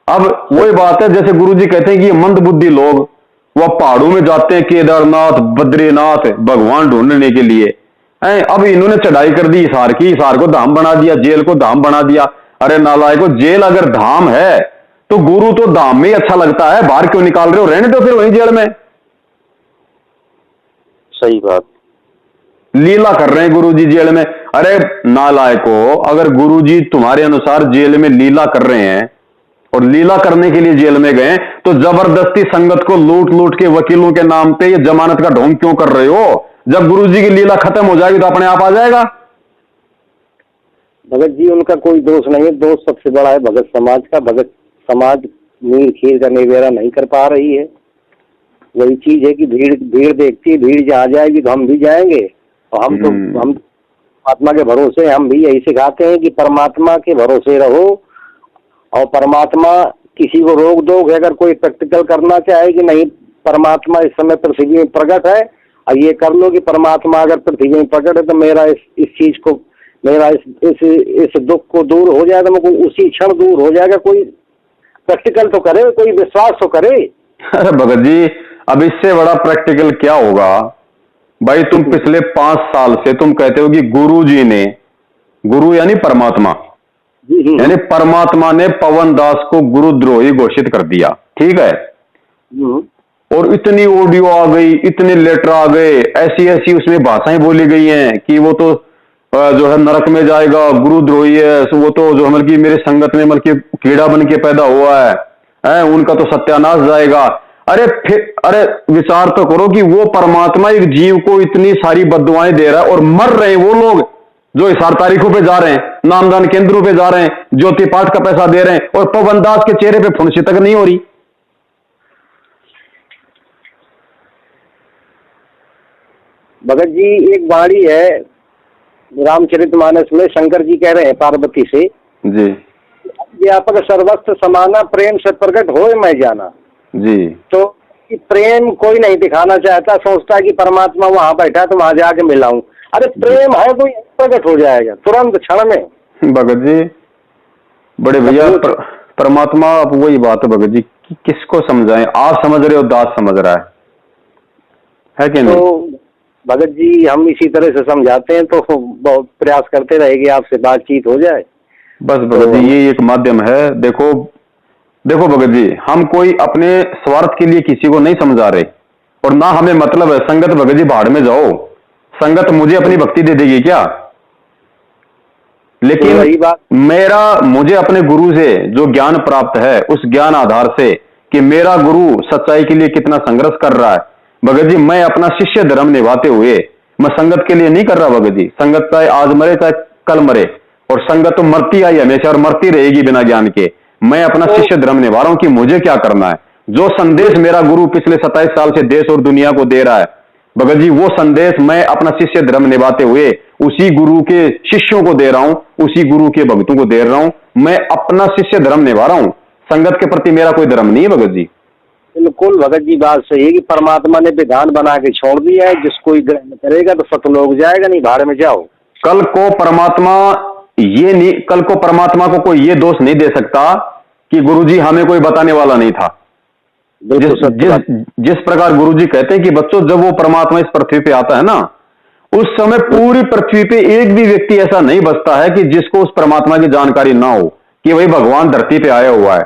अब वही बात है, जैसे गुरुजी कहते हैं कि ये मंद बुद्धि लोग वो पहाड़ों में जाते हैं, केदारनाथ बद्रीनाथ भगवान ढूंढने के लिए। अब इन्होंने चढ़ाई कर दी हिसार की, हिसार को धाम बना दिया, जेल को धाम बना दिया। अरे नालायको, जेल अगर धाम है तो गुरु तो धाम में ही अच्छा लगता है, बाहर क्यों निकाल रहे हो? रहने दो फिर वहीं जेल में। सही बात। लीला कर रहे हैं गुरुजी जेल में। अरे नालायको, अगर गुरुजी तुम्हारे अनुसार जेल में लीला कर रहे हैं और लीला करने के लिए जेल में गए, तो जबरदस्ती संगत को लूट लूट के वकीलों के नाम पे ये जमानत का ढोंग क्यों कर रहे हो? जब गुरुजी की लीला खत्म हो जाएगी तो अपने आप आ जाएगा। भगत जी उनका कोई दोष नहीं है, दोष सबसे बड़ा है भगत समाज का। भगत समाज नीर खीर का निवेरा नहीं कर पा रही है। वही चीज है कि भीड़ देखती है, भीड़ जहाँ जाएगी तो हम भी जाएंगे। और हम परमात्मा के भरोसे, हम भी यही सिखाते हैं कि परमात्मा के भरोसे रहो। और परमात्मा किसी को रोक दो कि अगर कोई प्रैक्टिकल करना चाहे कि नहीं परमात्मा इस समय पृथ्वी में प्रकट है, और ये कर लो कि परमात्मा अगर पृथ्वी में प्रकट है तो मेरा इस चीज को, मेरा इस दुख को दूर हो जाएगा, मुझको उसी क्षण दूर हो जाएगा। कोई प्रैक्टिकल तो करे, कोई विश्वास तो करे। अरे भगत जी, अब इससे बड़ा प्रैक्टिकल क्या होगा भाई? तुम पिछले 5 साल से तुम कहते हो कि गुरु जी ने, गुरु यानी परमात्मा, यानी परमात्मा ने पवन दास को गुरुद्रोही घोषित कर दिया, ठीक है? और इतनी ऑडियो आ गई, इतने लेटर आ गए, ऐसी ऐसी उसमें भाषाएं बोली गई हैं कि वो तो जो है नरक में जाएगा, गुरुद्रोही है, वो तो जो मतलब कि मेरे संगत में मतलब कीड़ा बन के पैदा हुआ है, उनका तो सत्यानाश जाएगा। अरे फिर अरे विचार तो करो कि वो परमात्मा एक जीव को इतनी सारी बद्दुआएं दे रहा है और मर रहे हैं वो लोग जो इशार तारीखों पे जा रहे हैं, नामदान केंद्रों पे जा रहे हैं, ज्योति पाठ का पैसा दे रहे हैं, और पवन दास के चेहरे पे फुंसी तक नहीं हो रही। भगत जी एक वाणी है रामचरितमानस में, शंकर जी कह रहे हैं पार्वती से जी व्यापक सर्वस्व समाना प्रेम से प्रकट होए मैं जाना। जी। तो प्रेम कोई नहीं दिखाना चाहता, सोचता है कि परमात्मा वहां बैठा तो वहां जाके मिलाऊं। अरे प्रेम है तो प्रकट हो जाएगा तुरंत क्षण में। भगत जी बड़े भैया परमात्मा, अब वही बात है भगत जी कि किसको समझाएं, आप समझ रहे हो, दास समझ रहा है कि नहीं? तो भगत जी हम इसी तरह से समझाते हैं तो बहुत प्रयास करते रहेंगे आपसे बातचीत हो जाए। बस भगत जी ये एक माध्यम है। देखो देखो भगत जी, हम कोई अपने स्वार्थ के लिए किसी को नहीं समझा रहे, और ना हमें मतलब है संगत। भगत जी भाड़ में जाओ, संगत मुझे अपनी भक्ति दे देगी क्या? लेकिन वही बात, मुझे अपने गुरु से जो ज्ञान प्राप्त है, उस ज्ञान आधार से कि मेरा गुरु सच्चाई के लिए कितना संघर्ष कर रहा है, भगत जी मैं अपना शिष्य धर्म निभाते हुए मैं संगत के लिए नहीं कर रहा भगत जी। संगत चाहे आज मरे चाहे कल मरे, और संगत तो मरती आई हमेशा और मरती रहेगी बिना ज्ञान के। मैं अपना शिष्य धर्म निभा रहा हूं कि मुझे क्या करना है। जो संदेश मेरा गुरु पिछले 27 साल से देश और दुनिया को दे रहा है भगत जी, वो संदेश मैं अपना शिष्य धर्म निभाते हुए उसी गुरु के शिष्यों को दे रहा हूं, उसी गुरु के भक्तों को दे रहा हूं। मैं अपना शिष्य धर्म निभा रहा हूं, संगत के प्रति मेरा कोई धर्म नहीं है भगत जी। बिल्कुल भगत जी बात सही है कि परमात्मा ने विधान बना के छोड़ दिया है, जिसको ग्रहण करेगा तो सतलोक जाएगा, नहीं भाड़ में जाओ। कल को परमात्मा को कोई ये दोष नहीं दे सकता कि गुरुजी हमें कोई बताने वाला नहीं था। जिस प्रकार गुरुजी कहते हैं कि बच्चों जब वो परमात्मा इस पृथ्वी पे आता है ना, उस समय पूरी पृथ्वी पे एक भी व्यक्ति ऐसा नहीं बचता है कि जिसको उस परमात्मा की जानकारी ना हो कि वही भगवान धरती पे आया हुआ है।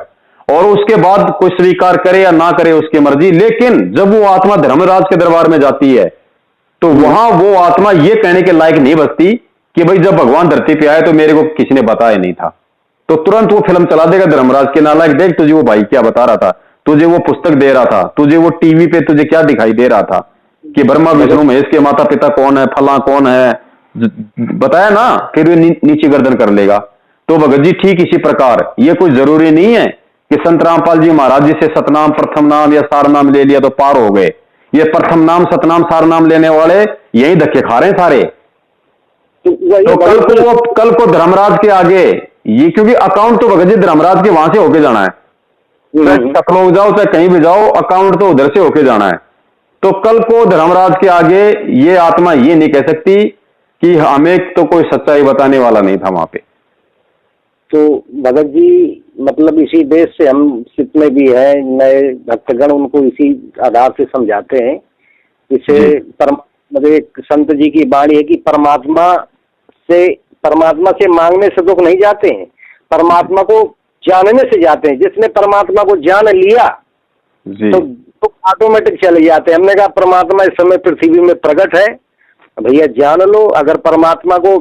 और उसके बाद कोई स्वीकार करे या ना करे उसकी मर्जी, लेकिन जब वो आत्मा धर्मराज के दरबार में जाती है तो वहां वो आत्मा ये कहने के लायक नहीं बचती कि भाई जब भगवान धरती पे आए तो मेरे को किसी ने बताया नहीं था। तो तुरंत वो फिल्म चला देगा धर्मराज के नालायक, देख तुझे वो भाई क्या बता रहा था, तुझे वो पुस्तक दे रहा था, तुझे वो टीवी पे तुझे क्या दिखाई दे रहा था कि ब्रह्मा विष्णु महेश के माता पिता कौन है, फला कौन है, बताया ना, फिर वे नीचे गर्दन कर लेगा। तो भगत जी ठीक इसी प्रकार ये कोई जरूरी नहीं है कि संत रामपाल जी महाराज जी से सतनाम प्रथम नाम या सार नाम ले लिया तो पार हो गए। ये प्रथम नाम सतनाम सार नाम लेने वाले यही धक्के खा रहे हैं सारे। तो कल को धर्मराज के आगे ये, क्योंकि अकाउंट तो भगत जी धर्मराज के वहां से होके जाना है, चाहे सतलोक जाओ चाहे कहीं भी जाओ, अकाउंट तो उधर से होके जाना है। तो कल को धर्मराज के आगे ये आत्मा ये नहीं कह सकती कि हमें तो कोई सच्चाई बताने वाला नहीं था वहां पे। तो भगत जी मतलब इसी देश से हम जितने भी हैं नए भक्तगण उनको इसी आधार से समझाते हैं। इसे मतलब एक संत जी की वाणी है कि परमात्मा से मांगने से दुख नहीं जाते हैं, परमात्मा को जानने से जाते हैं। जिसने परमात्मा को जान लिया तो ऑटोमेटिक चले जाते हैं। हमने कहा परमात्मा इस समय पृथ्वी में प्रकट है, भैया जान लो। अगर परमात्मा को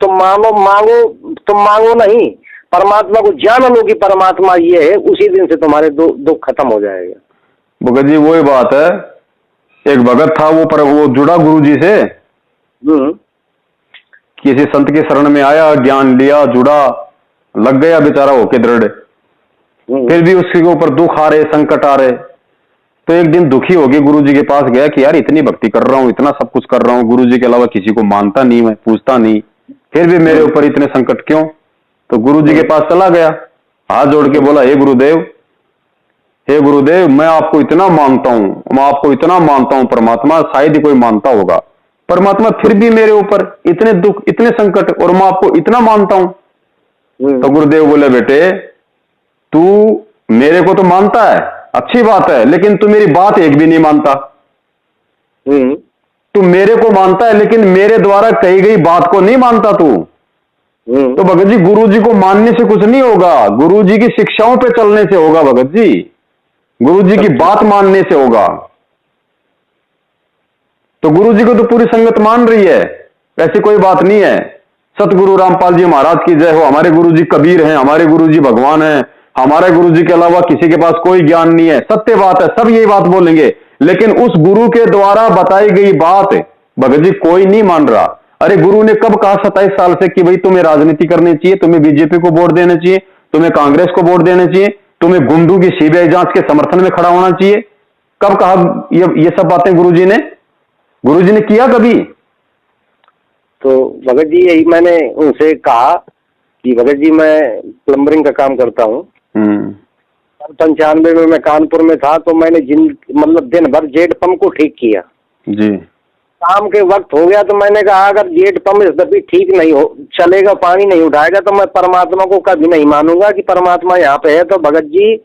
तुम मांगो नहीं, परमात्मा को जान लो कि परमात्मा ये है, उसी दिन से तुम्हारे दुख खत्म हो जाएगा। भगत जी वही बात है, एक भगत था वो जुड़ा गुरु जी से, किसी संत के शरण में आया, ज्ञान लिया, जुड़ा, लग गया बेचारा होके दृढ़। फिर भी उसके ऊपर दुख आ रहे, संकट आ रहे। तो एक दिन दुखी हो गए, गुरु जी के पास गया कि यार इतनी भक्ति कर रहा हूँ, इतना सब कुछ कर रहा हूँ, गुरु जी के अलावा किसी को मानता नहीं, मैं पूछता नहीं, फिर भी मेरे ऊपर इतने संकट क्यों? तो गुरु जी के पास चला गया, हाथ जोड़ के बोला, हे गुरुदेव मैं आपको इतना मानता हूं, परमात्मा शायद ही कोई मानता होगा, परमात्मा फिर भी मेरे ऊपर इतने दुख, इतने संकट, और मैं आपको इतना मानता हूं। तो गुरुदेव बोले, बेटे तू मेरे को तो मानता है, अच्छी बात है, लेकिन तू मेरी बात एक भी नहीं मानता। तू मेरे को मानता है लेकिन मेरे द्वारा कही गई बात को नहीं मानता तू। तो भगत जी गुरु जी को मानने से कुछ नहीं होगा, गुरु जी की शिक्षाओं पे चलने से होगा भगत जी, गुरु जी की बात मानने से होगा। तो गुरु जी को तो पूरी संगत मान रही है, ऐसी कोई बात नहीं है। सतगुरु रामपाल जी महाराज की जय हो। हमारे गुरु जी कबीर हैं, हमारे गुरु जी भगवान हैं, हमारे गुरुजी के अलावा किसी के पास कोई ज्ञान नहीं है। सत्य बात है, सब यही बात बोलेंगे, लेकिन उस गुरु के द्वारा बताई गई बात भगत जी कोई नहीं मान रहा। अरे गुरु ने कब कहा 27 साल से कि भाई तुम्हें राजनीति करनी चाहिए, तुम्हें बीजेपी को वोट देना चाहिए, तुम्हें कांग्रेस को वोट देना चाहिए, तुम्हें गुंडू की सीबीआई जांच के समर्थन में खड़ा होना चाहिए? कब कहा ये सब बातें गुरुजी ने किया कभी? तो भगत जी यही मैंने उनसे कहा कि भगत जी मैं प्लम्बरिंग का काम करता हूँ। 95 में मैं कानपुर में था, तो मैंने मतलब दिन भर जेट पंप को ठीक किया जी। शाम के वक्त हो गया तो मैंने कहा अगर जेट पंप इस दफे ठीक नहीं हो चलेगा, पानी नहीं उठाएगा, तो मैं परमात्मा को कभी नहीं मानूंगा कि परमात्मा यहाँ पे है। तो भगत जी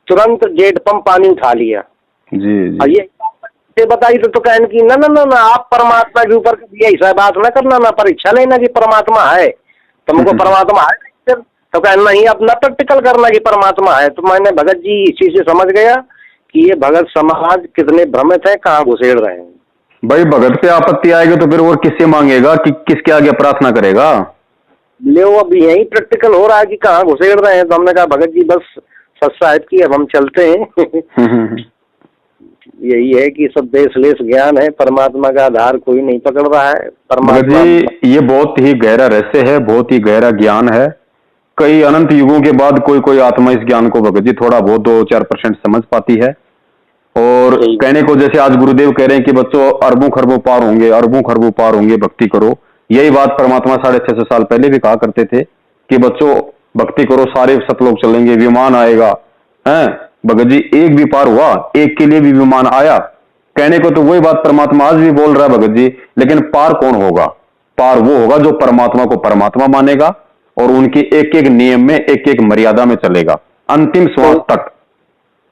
तुरंत जेट पंप पानी उठा लिया जी, और ये बताई तो कहने की ना ना ना ना आप परमात्मा के ऊपर कभी ऐसा बात ना करना, ना परीक्षा लेना कि परमात्मा है, तुमको परमात्मा है तो कहना नहीं, अपना प्रैक्टिकल करना कि परमात्मा है। तो मैंने भगत जी इसी से समझ गया कि ये भगत समाज कितने भ्रमित है, कहाँ घुसेड़ रहे हैं। भाई भगत पे आपत्ति आएगी तो फिर वो किससे मांगेगा, कि किसके आगे प्रार्थना करेगा? ले वो अब यही प्रैक्टिकल हो रहा है कि कहाँ घुसेड़ रहे हैं। तो हमने कहा भगत जी बस सत साहिब की अब हम चलते हैं। यही है कि सब देशलेस ज्ञान है, परमात्मा का आधार कोई नहीं पकड़ रहा है। परमात्मा जी ये बहुत ही गहरा रहस्य है, बहुत ही गहरा ज्ञान है। कई अनंत युगों के बाद कोई आत्मा इस ज्ञान को भगत जी थोड़ा बहुत 2-4% समझ पाती है। और कहने को जैसे आज गुरुदेव कह रहे हैं कि बच्चों अरबों खरबों पार होंगे, अरबों खरबों पार होंगे, भक्ति करो। यही बात परमात्मा 650 साल पहले भी कहा करते थे कि बच्चों भक्ति करो, सारे सतलोक चलेंगे, विमान आएगा। हैं भगत जी एक भी पार हुआ, एक के लिए भी विमान आया। कहने को तो वही बात परमात्मा आज भी बोल रहा है भगत जी, लेकिन पार कौन होगा? पार वो होगा जो परमात्मा को परमात्मा मानेगा और उनके एक एक नियम में, एक एक मर्यादा में चलेगा अंतिम श्वास तक।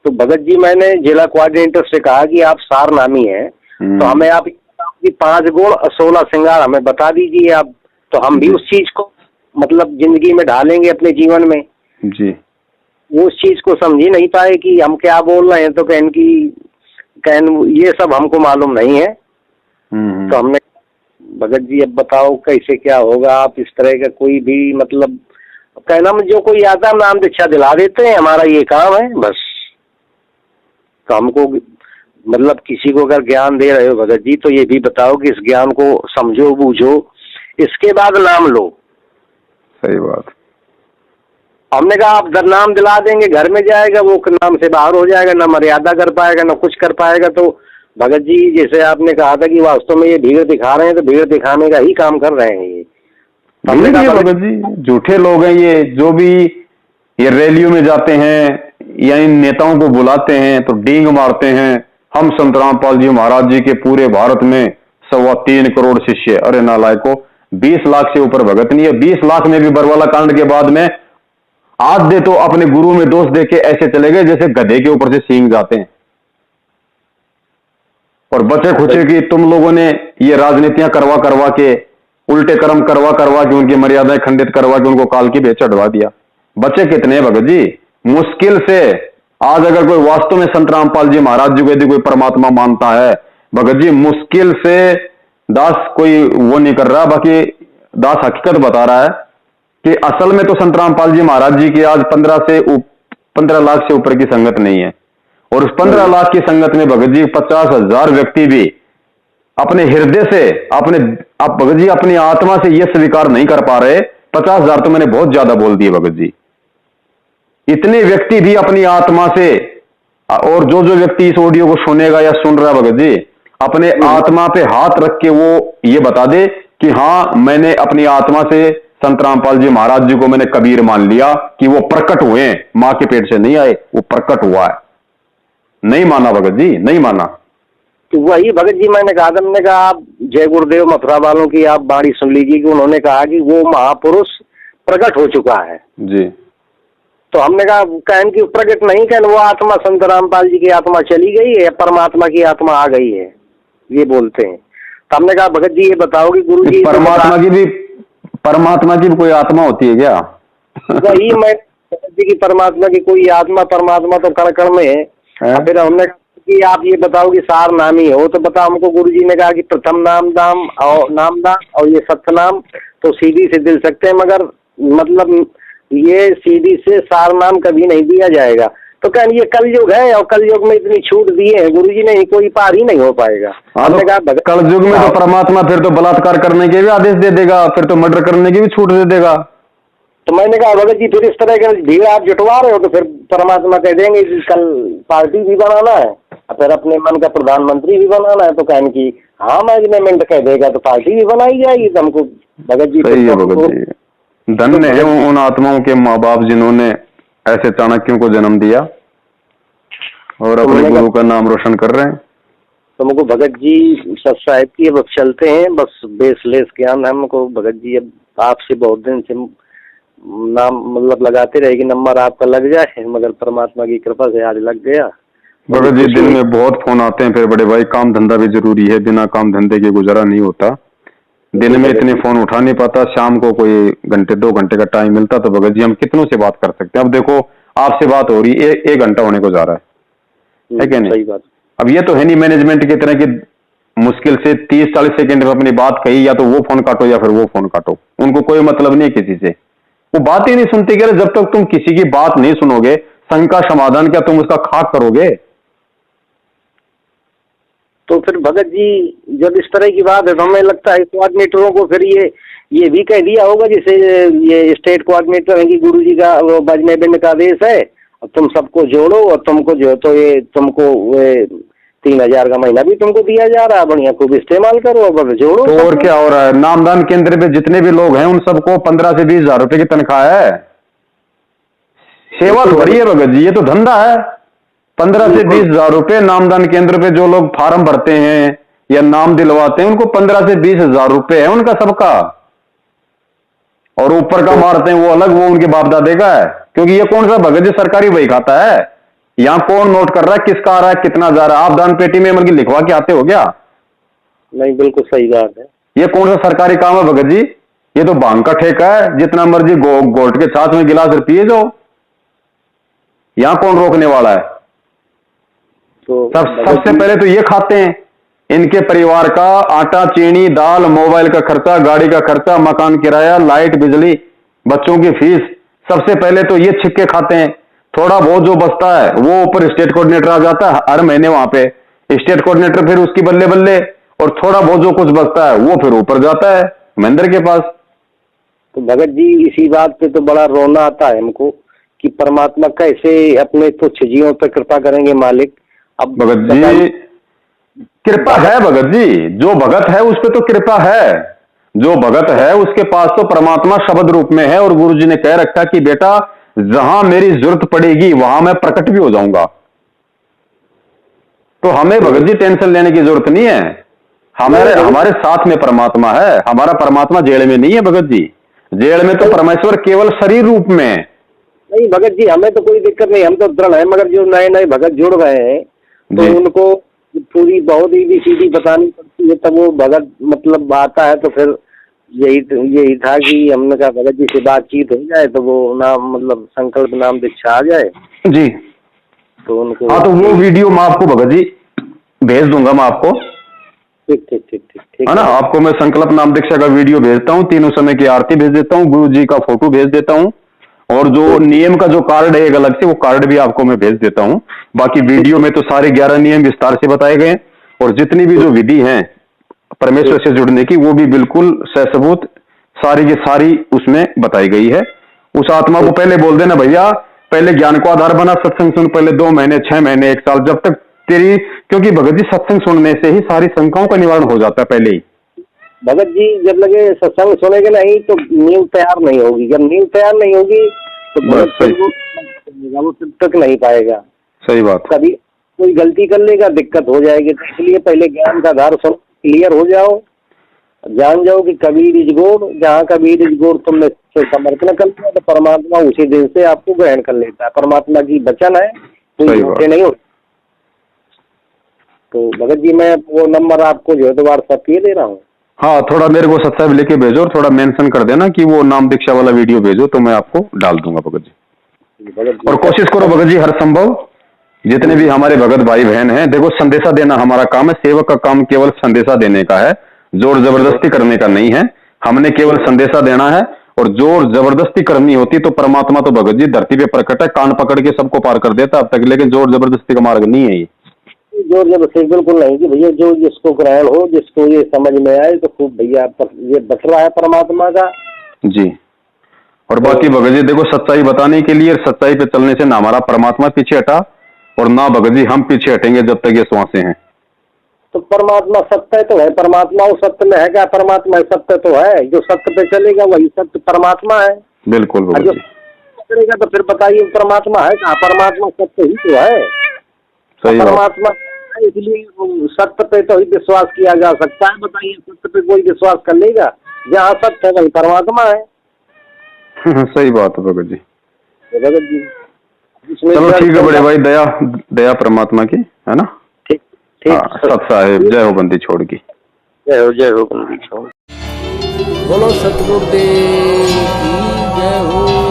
तो भगत जी मैंने जिला कोऑर्डिनेटर से कहा कि आप सार नामी हैं, तो हमें आप 5 गुण 16 श्रृंगार हमें बता दीजिए आप, तो हम भी उस चीज को मतलब जिंदगी में ढालेंगे अपने जीवन में जी। वो उस चीज को समझ ही नहीं पाए कि हम क्या बोल रहे हैं, तो ये सब हमको मालूम नहीं है। तो हमने भगत जी अब बताओ कैसे क्या होगा, आप इस तरह का कोई भी मतलब कहना जो कोई आता नाम दीक्षा दिला देते हैं, हमारा ये काम है बस। तो हमको मतलब किसी को अगर ज्ञान दे रहे हो भगत जी तो ये भी बताओ कि इस ज्ञान को समझो बूझो, इसके बाद नाम लो। सही बात। हमने कहा आप नाम दिला देंगे, घर में जाएगा वो नाम से बाहर हो जाएगा, ना मर्यादा कर पाएगा ना कुछ कर पाएगा। तो भगत जी जैसे आपने कहा था कि वास्तव में ये भीड़ दिखा रहे हैं, तो भीड़ दिखाने का ही काम कर रहे हैं ये। हमने कहा भगत जी झूठे लोग हैं ये, जो भी ये रैलियों में जाते हैं या इन नेताओं को बुलाते हैं तो डींग मारते हैं। हम संत रामपाल जी महाराज जी के पूरे भारत में 3.25 करोड़ शिष्य। अरे नालायको, 20 लाख से ऊपर भगत नहीं है। 20 लाख में भी बरवाला कांड के बाद में आज दे तो अपने गुरु में दोष देके ऐसे चले गए जैसे गधे के ऊपर से सींग जाते हैं। और बचे खुचे कि तुम लोगों ने ये राजनीतियां करवा करवा के, उल्टे कर्म करवा करवा के उनकी मर्यादाएं खंडित करवा के उनको काल की भेंट चढ़वा दिया। बचे कितने भगत जी? मुश्किल से आज अगर कोई वास्तव में संत रामपाल जी महाराज जी को यदि कोई परमात्मा मानता है भगत जी, मुश्किल से दास कोई वो नहीं कर रहा। बाकी दास हकीकत बता रहा है कि असल में तो संत रामपाल जी महाराज जी की आज 15 लाख से ऊपर की संगत नहीं है। और उस 15 लाख की संगत में भगत जी 50,000 व्यक्ति भी अपने हृदय से आप भगत जी अपनी आत्मा से यह स्वीकार नहीं कर पा रहे। 50,000 तो मैंने बहुत ज्यादा बोल दिए भगत जी। इतने व्यक्ति भी अपनी आत्मा से, और जो जो व्यक्ति इस ऑडियो को सुनेगा या सुन रहा भगत जी, अपने आत्मा पे हाथ रख के वो ये बता दे कि हाँ मैंने अपनी आत्मा से संत रामपाल जी महाराज जी को मैंने कबीर मान लिया कि वो प्रकट हुए हैं, मां के पेट से नहीं आए, वो प्रकट हुआ है। नहीं माना भगत जी, नहीं माना। तो वही भगत जी मैंने कहा था, हमने कहा आप जय गुरुदेव मथुरा वालों की आप बाणी सुन लीजिए कि उन्होंने कहा कि वो महापुरुष प्रकट हो चुका है जी। तो हमने कहा कहन की प्रकट नहीं, कहन वो आत्मा संत रामपाल जी की आत्मा चली गई है, परमात्मा की आत्मा आ गई है, ये बोलते हैं। तो हमने कहा भगत जी ये बताओ कि गुरु जी परमात्मा की भी कोई आत्मा होती है क्या? वही मैं भगत जी की परमात्मा की कोई आत्मा, परमात्मा तो कण कण में है। फिर हमने कहा कि आप ये बताओ कि सार नामी हो, तो बताओ हमको। गुरु जी ने कहा कि प्रथम नाम दाम और ये सत्य नाम तो सीधी से दिल सकते हैं, मगर मतलब ये सीधी से सार नाम कभी नहीं दिया जाएगा। तो कहन ये कलयुग है और कलयुग में इतनी छूट दिए हैं गुरुजी ने, कोई पार ही नहीं हो पाएगा। हमने कहा कलयुग में तो परमात्मा फिर तो बलात्कार करने के भी आदेश दे देगा, फिर तो मर्डर करने की भी छूट दे देगा। तो मैंने कहा भगत जी फिर इस तरह का भीड़ आप जुटवा रहे हो तो फिर परमात्मा कह देंगे कि कल पार्टी भी बनाना है और फिर अपने मन का प्रधानमंत्री भी बनाना है, तो कहने की हाँ मैनेजमेंट कह देगा तो पार्टी भी बनाई जाएगी। तो हमको भगत जी सही है भगत जी, धन्य है उन आत्माओं के माँ बाप जिन्होंने ऐसे चाणक्यों को जन्म दिया और अपने गुरु का नाम रोशन कर रहे हैं। तो हमको भगत जी सब्सक्राइब किए, बस चलते हैं, बस बेसलेस ज्ञान है हमको भगत जी। अब आपसे बहुत दिन से नाम मतलब लगाते रहेगी, नंबर आपका लग जाए, मगर परमात्मा की कृपा से आज लग गया। भगत जी दिन में बहुत फोन आते हैं, फिर बड़े भाई काम धंधा भी जरूरी है, बिना काम धंधे के गुजारा नहीं होता। दिन में इतने फोन उठा नहीं पाता, शाम को कोई घंटे 2 घंटे का टाइम मिलता तो भगत जी हम कितनों से बात कर सकते हैं। अब देखो आपसे बात हो रही है, 1 घंटा होने को जा रहा है क्या नहीं? सही बात। अब ये तो है नहीं मैनेजमेंट की तरह की मुश्किल से 30-40 सेकंड में अपनी बात कही, या तो वो फोन काटो या फिर वो फोन काटो, उनको कोई मतलब नहीं किसी से, वो बात ही नहीं सुनते। कि जब तक तुम किसी की बात नहीं सुनोगे, संघ का समाधान क्या तुम उसका खाक करोगे? तो फिर भगत जी जब इस तरह की बात है तो हमें लगता है कोऑर्डिनेटरों को फिर ये भी कह दिया होगा, जैसे ये स्टेट कोऑर्डिनेटर है कि गुरु जी का वो बजने का आदेश है और तुम सबको जोड़ो और तुमको जो तो ये तुमको 3000 का महीना भी तुमको दिया जा रहा है, बढ़िया खूब इस्तेमाल करो अब जोड़ो। तो और क्या हो रहा है? नामदान केंद्र पे जितने भी लोग हैं उन सबको 15 से 20 हजार रुपए की तनख्वाह है। सेवा थोड़ी है भगत जी, ये तो धंधा है। 15 से 20 हजार रुपए नामदान केंद्र पे जो लोग फार्म भरते हैं या नाम दिलवाते हैं उनको 15 से 20 हजार रुपए है उनका सबका, और ऊपर का मारते हैं वो अलग, वो उनके बाप दादे का है। क्योंकि ये कौन सा भगत जी सरकारी वही खाता है? यहाँ कौन नोट कर रहा है, किसका आ रहा है, कितना जा रहा है? आप दान पेटी में मतलब लिखवा के आते हो क्या? नहीं, बिल्कुल सही बात है। ये कौन सा सरकारी काम है भगत जी? ये तो भांग का ठेका है, जितना मर्जी गोट के छाछ में गिलास पिए जाओ, यहाँ कौन रोकने वाला है? तो सबसे पहले तो ये खाते हैं, इनके परिवार का आटा चीनी दाल, मोबाइल का खर्चा, गाड़ी का खर्चा, मकान किराया, लाइट बिजली, बच्चों की फीस, सबसे पहले तो ये छिक्के खाते हैं। थोड़ा बहुत जो बचता है वो ऊपर स्टेट कोऑर्डिनेटर आ जाता है हर महीने, वहां पे स्टेट कोऑर्डिनेटर फिर उसकी बल्ले बल्ले, और थोड़ा बहुत जो कुछ बचता है वो फिर ऊपर जाता है महेंद्र के पास। तो भगत जी इसी बात पे तो बड़ा रोना आता है हमको कि परमात्मा कैसे अपने तुच्छ जीवों पर कृपा करेंगे मालिक। अब भगत जी कृपा है भगत जी, जो भगत है उस पर तो कृपा है, जो भगत है उसके पास तो परमात्मा शब्द रूप में है। और गुरु जी ने कह रखा कि बेटा जहां मेरी जरूरत पड़ेगी वहां मैं प्रकट भी हो जाऊंगा। तो हमें भगत जी टेंशन लेने की जरूरत नहीं है, हमारे साथ में परमात्मा है। हमारा परमात्मा जेल में नहीं है भगत जी, जेल में तो परमेश्वर केवल शरीर रूप में है। नहीं भगत जी हमें तो कोई दिक्कत नहीं, हम तो दृढ़ है, मगर जो नए नए भगत जुड़ रहे हैं तो उनको पूरी बहुत ही सीधी बतानी पड़ती है, तब वो भगत मतलब आता है। तो फिर यही था कि हमने कहा भगत जी से बातचीत हो जाए तो वो नाम मतलब संकल्प नाम दीक्षा आ जाए जी। तो उनको हाँ तो वो वीडियो मैं आपको भगत जी भेज दूंगा, मैं आपको ठीक है ना, आपको मैं संकल्प नाम दीक्षा का वीडियो भेजता हूँ, तीनों समय की आरती भेज देता हूँ, गुरु जी का फोटो भेज देता हूँ, और जो नियम का जो कार्ड है एक अलग से वो कार्ड भी आपको मैं भेज देता हूँ। बाकी वीडियो में तो सारे 11 नियम विस्तार से बताए गए, और जितनी भी जो विधि है परमेश्वर से जुड़ने की वो भी बिल्कुल ससबूत सारी की सारी उसमें बताई गई है। उस आत्मा को पहले बोल देना भैया पहले ज्ञान को आधार बना, सत्संग सुन, पहले 2 महीने 6 महीने 1 साल, जब तक तेरी, क्योंकि भगत जी सत्संग सुनने से ही सारी शंकाओं का निवारण हो जाता है पहले ही। भगत जी जब लगे सत्संग सुनेंगे नहीं तो नींव तैयार नहीं होगी, जब नींव तैयार नहीं होगी तो वो तब तक नहीं पाएगा। सही बात। कभी कोई गलती कर लेगा दिक्कत हो जाएगी, तो इसलिए पहले ज्ञान का आधार सुन, क्लियर हो जाओ, जान जाओ कि कबीर इज गोड़, जहाँ कबीर इज गोड़ तुमने समर्पण कर लिया तो परमात्मा उसी दिन से आपको ग्रहण कर लेता है। परमात्मा की वचन है, कोई झूठे नहीं हो। तो भगत जी मैं वो नंबर आपको जो है तो व्हाट्सएप किए दे रहा हूँ। हाँ थोड़ा मेरे को सब्सक्राइब लेके भेजो और थोड़ा मेंशन कर देना कि वो नाम दीक्षा वाला वीडियो भेजो, तो मैं आपको डाल दूंगा भगत जी। और कोशिश करो भगत जी हर संभव जितने भी हमारे भगत भाई बहन हैं, देखो संदेशा देना हमारा काम है, सेवक का काम केवल संदेशा देने का है, जोर जबरदस्ती करने का नहीं है। हमने केवल संदेशा देना है और जोर जबरदस्ती करनी होती तो परमात्मा तो भगत जी धरती पे प्रकट है, कान पकड़ के सबको पार कर देता अब तक, लेकिन जोर जबरदस्ती का मार्ग नहीं है ये। जोर जबरदस्ती बिल्कुल नहीं कि भैया जो जिसको ग्रहण हो, जिसको ये समझ में आए तो खूब भैया ये बच रहा है परमात्मा का जी। और बाकी भगत जी देखो, सच्चाई बताने के लिए, सच्चाई पे चलने से ना हमारा परमात्मा पीछे हटा और ना भगत जी हम पीछे हटेंगे जब तक ये श्वासें हैं। तो परमात्मा सत्य तो है, परमात्मा वो सत्य में है क्या? परमात्मा सत्य तो है, जो सत्य पे चलेगा वही सत्य परमात्मा है। बिल्कुल भगत जो जी। करेगा तो फिर बताइए परमात्मा है क्या? परमात्मा सत्य ही तो है, सही परमात्मा, इसलिए सत्य पे तो ही विश्वास किया जा सकता है। बताइए सत्य पे कोई विश्वास कर लेगा? जहाँ सत्य है वही परमात्मा है। सही बात है भगत जी। भगत जी चलो ठीक है बड़े भाई, दया दया परमात्मा की है ना। ठीक ठीक। सत साहेब, जय हो बंदी छोड़ की। जय हो बंदी छोड़। बोलो सतगुरुदेव की जय हो।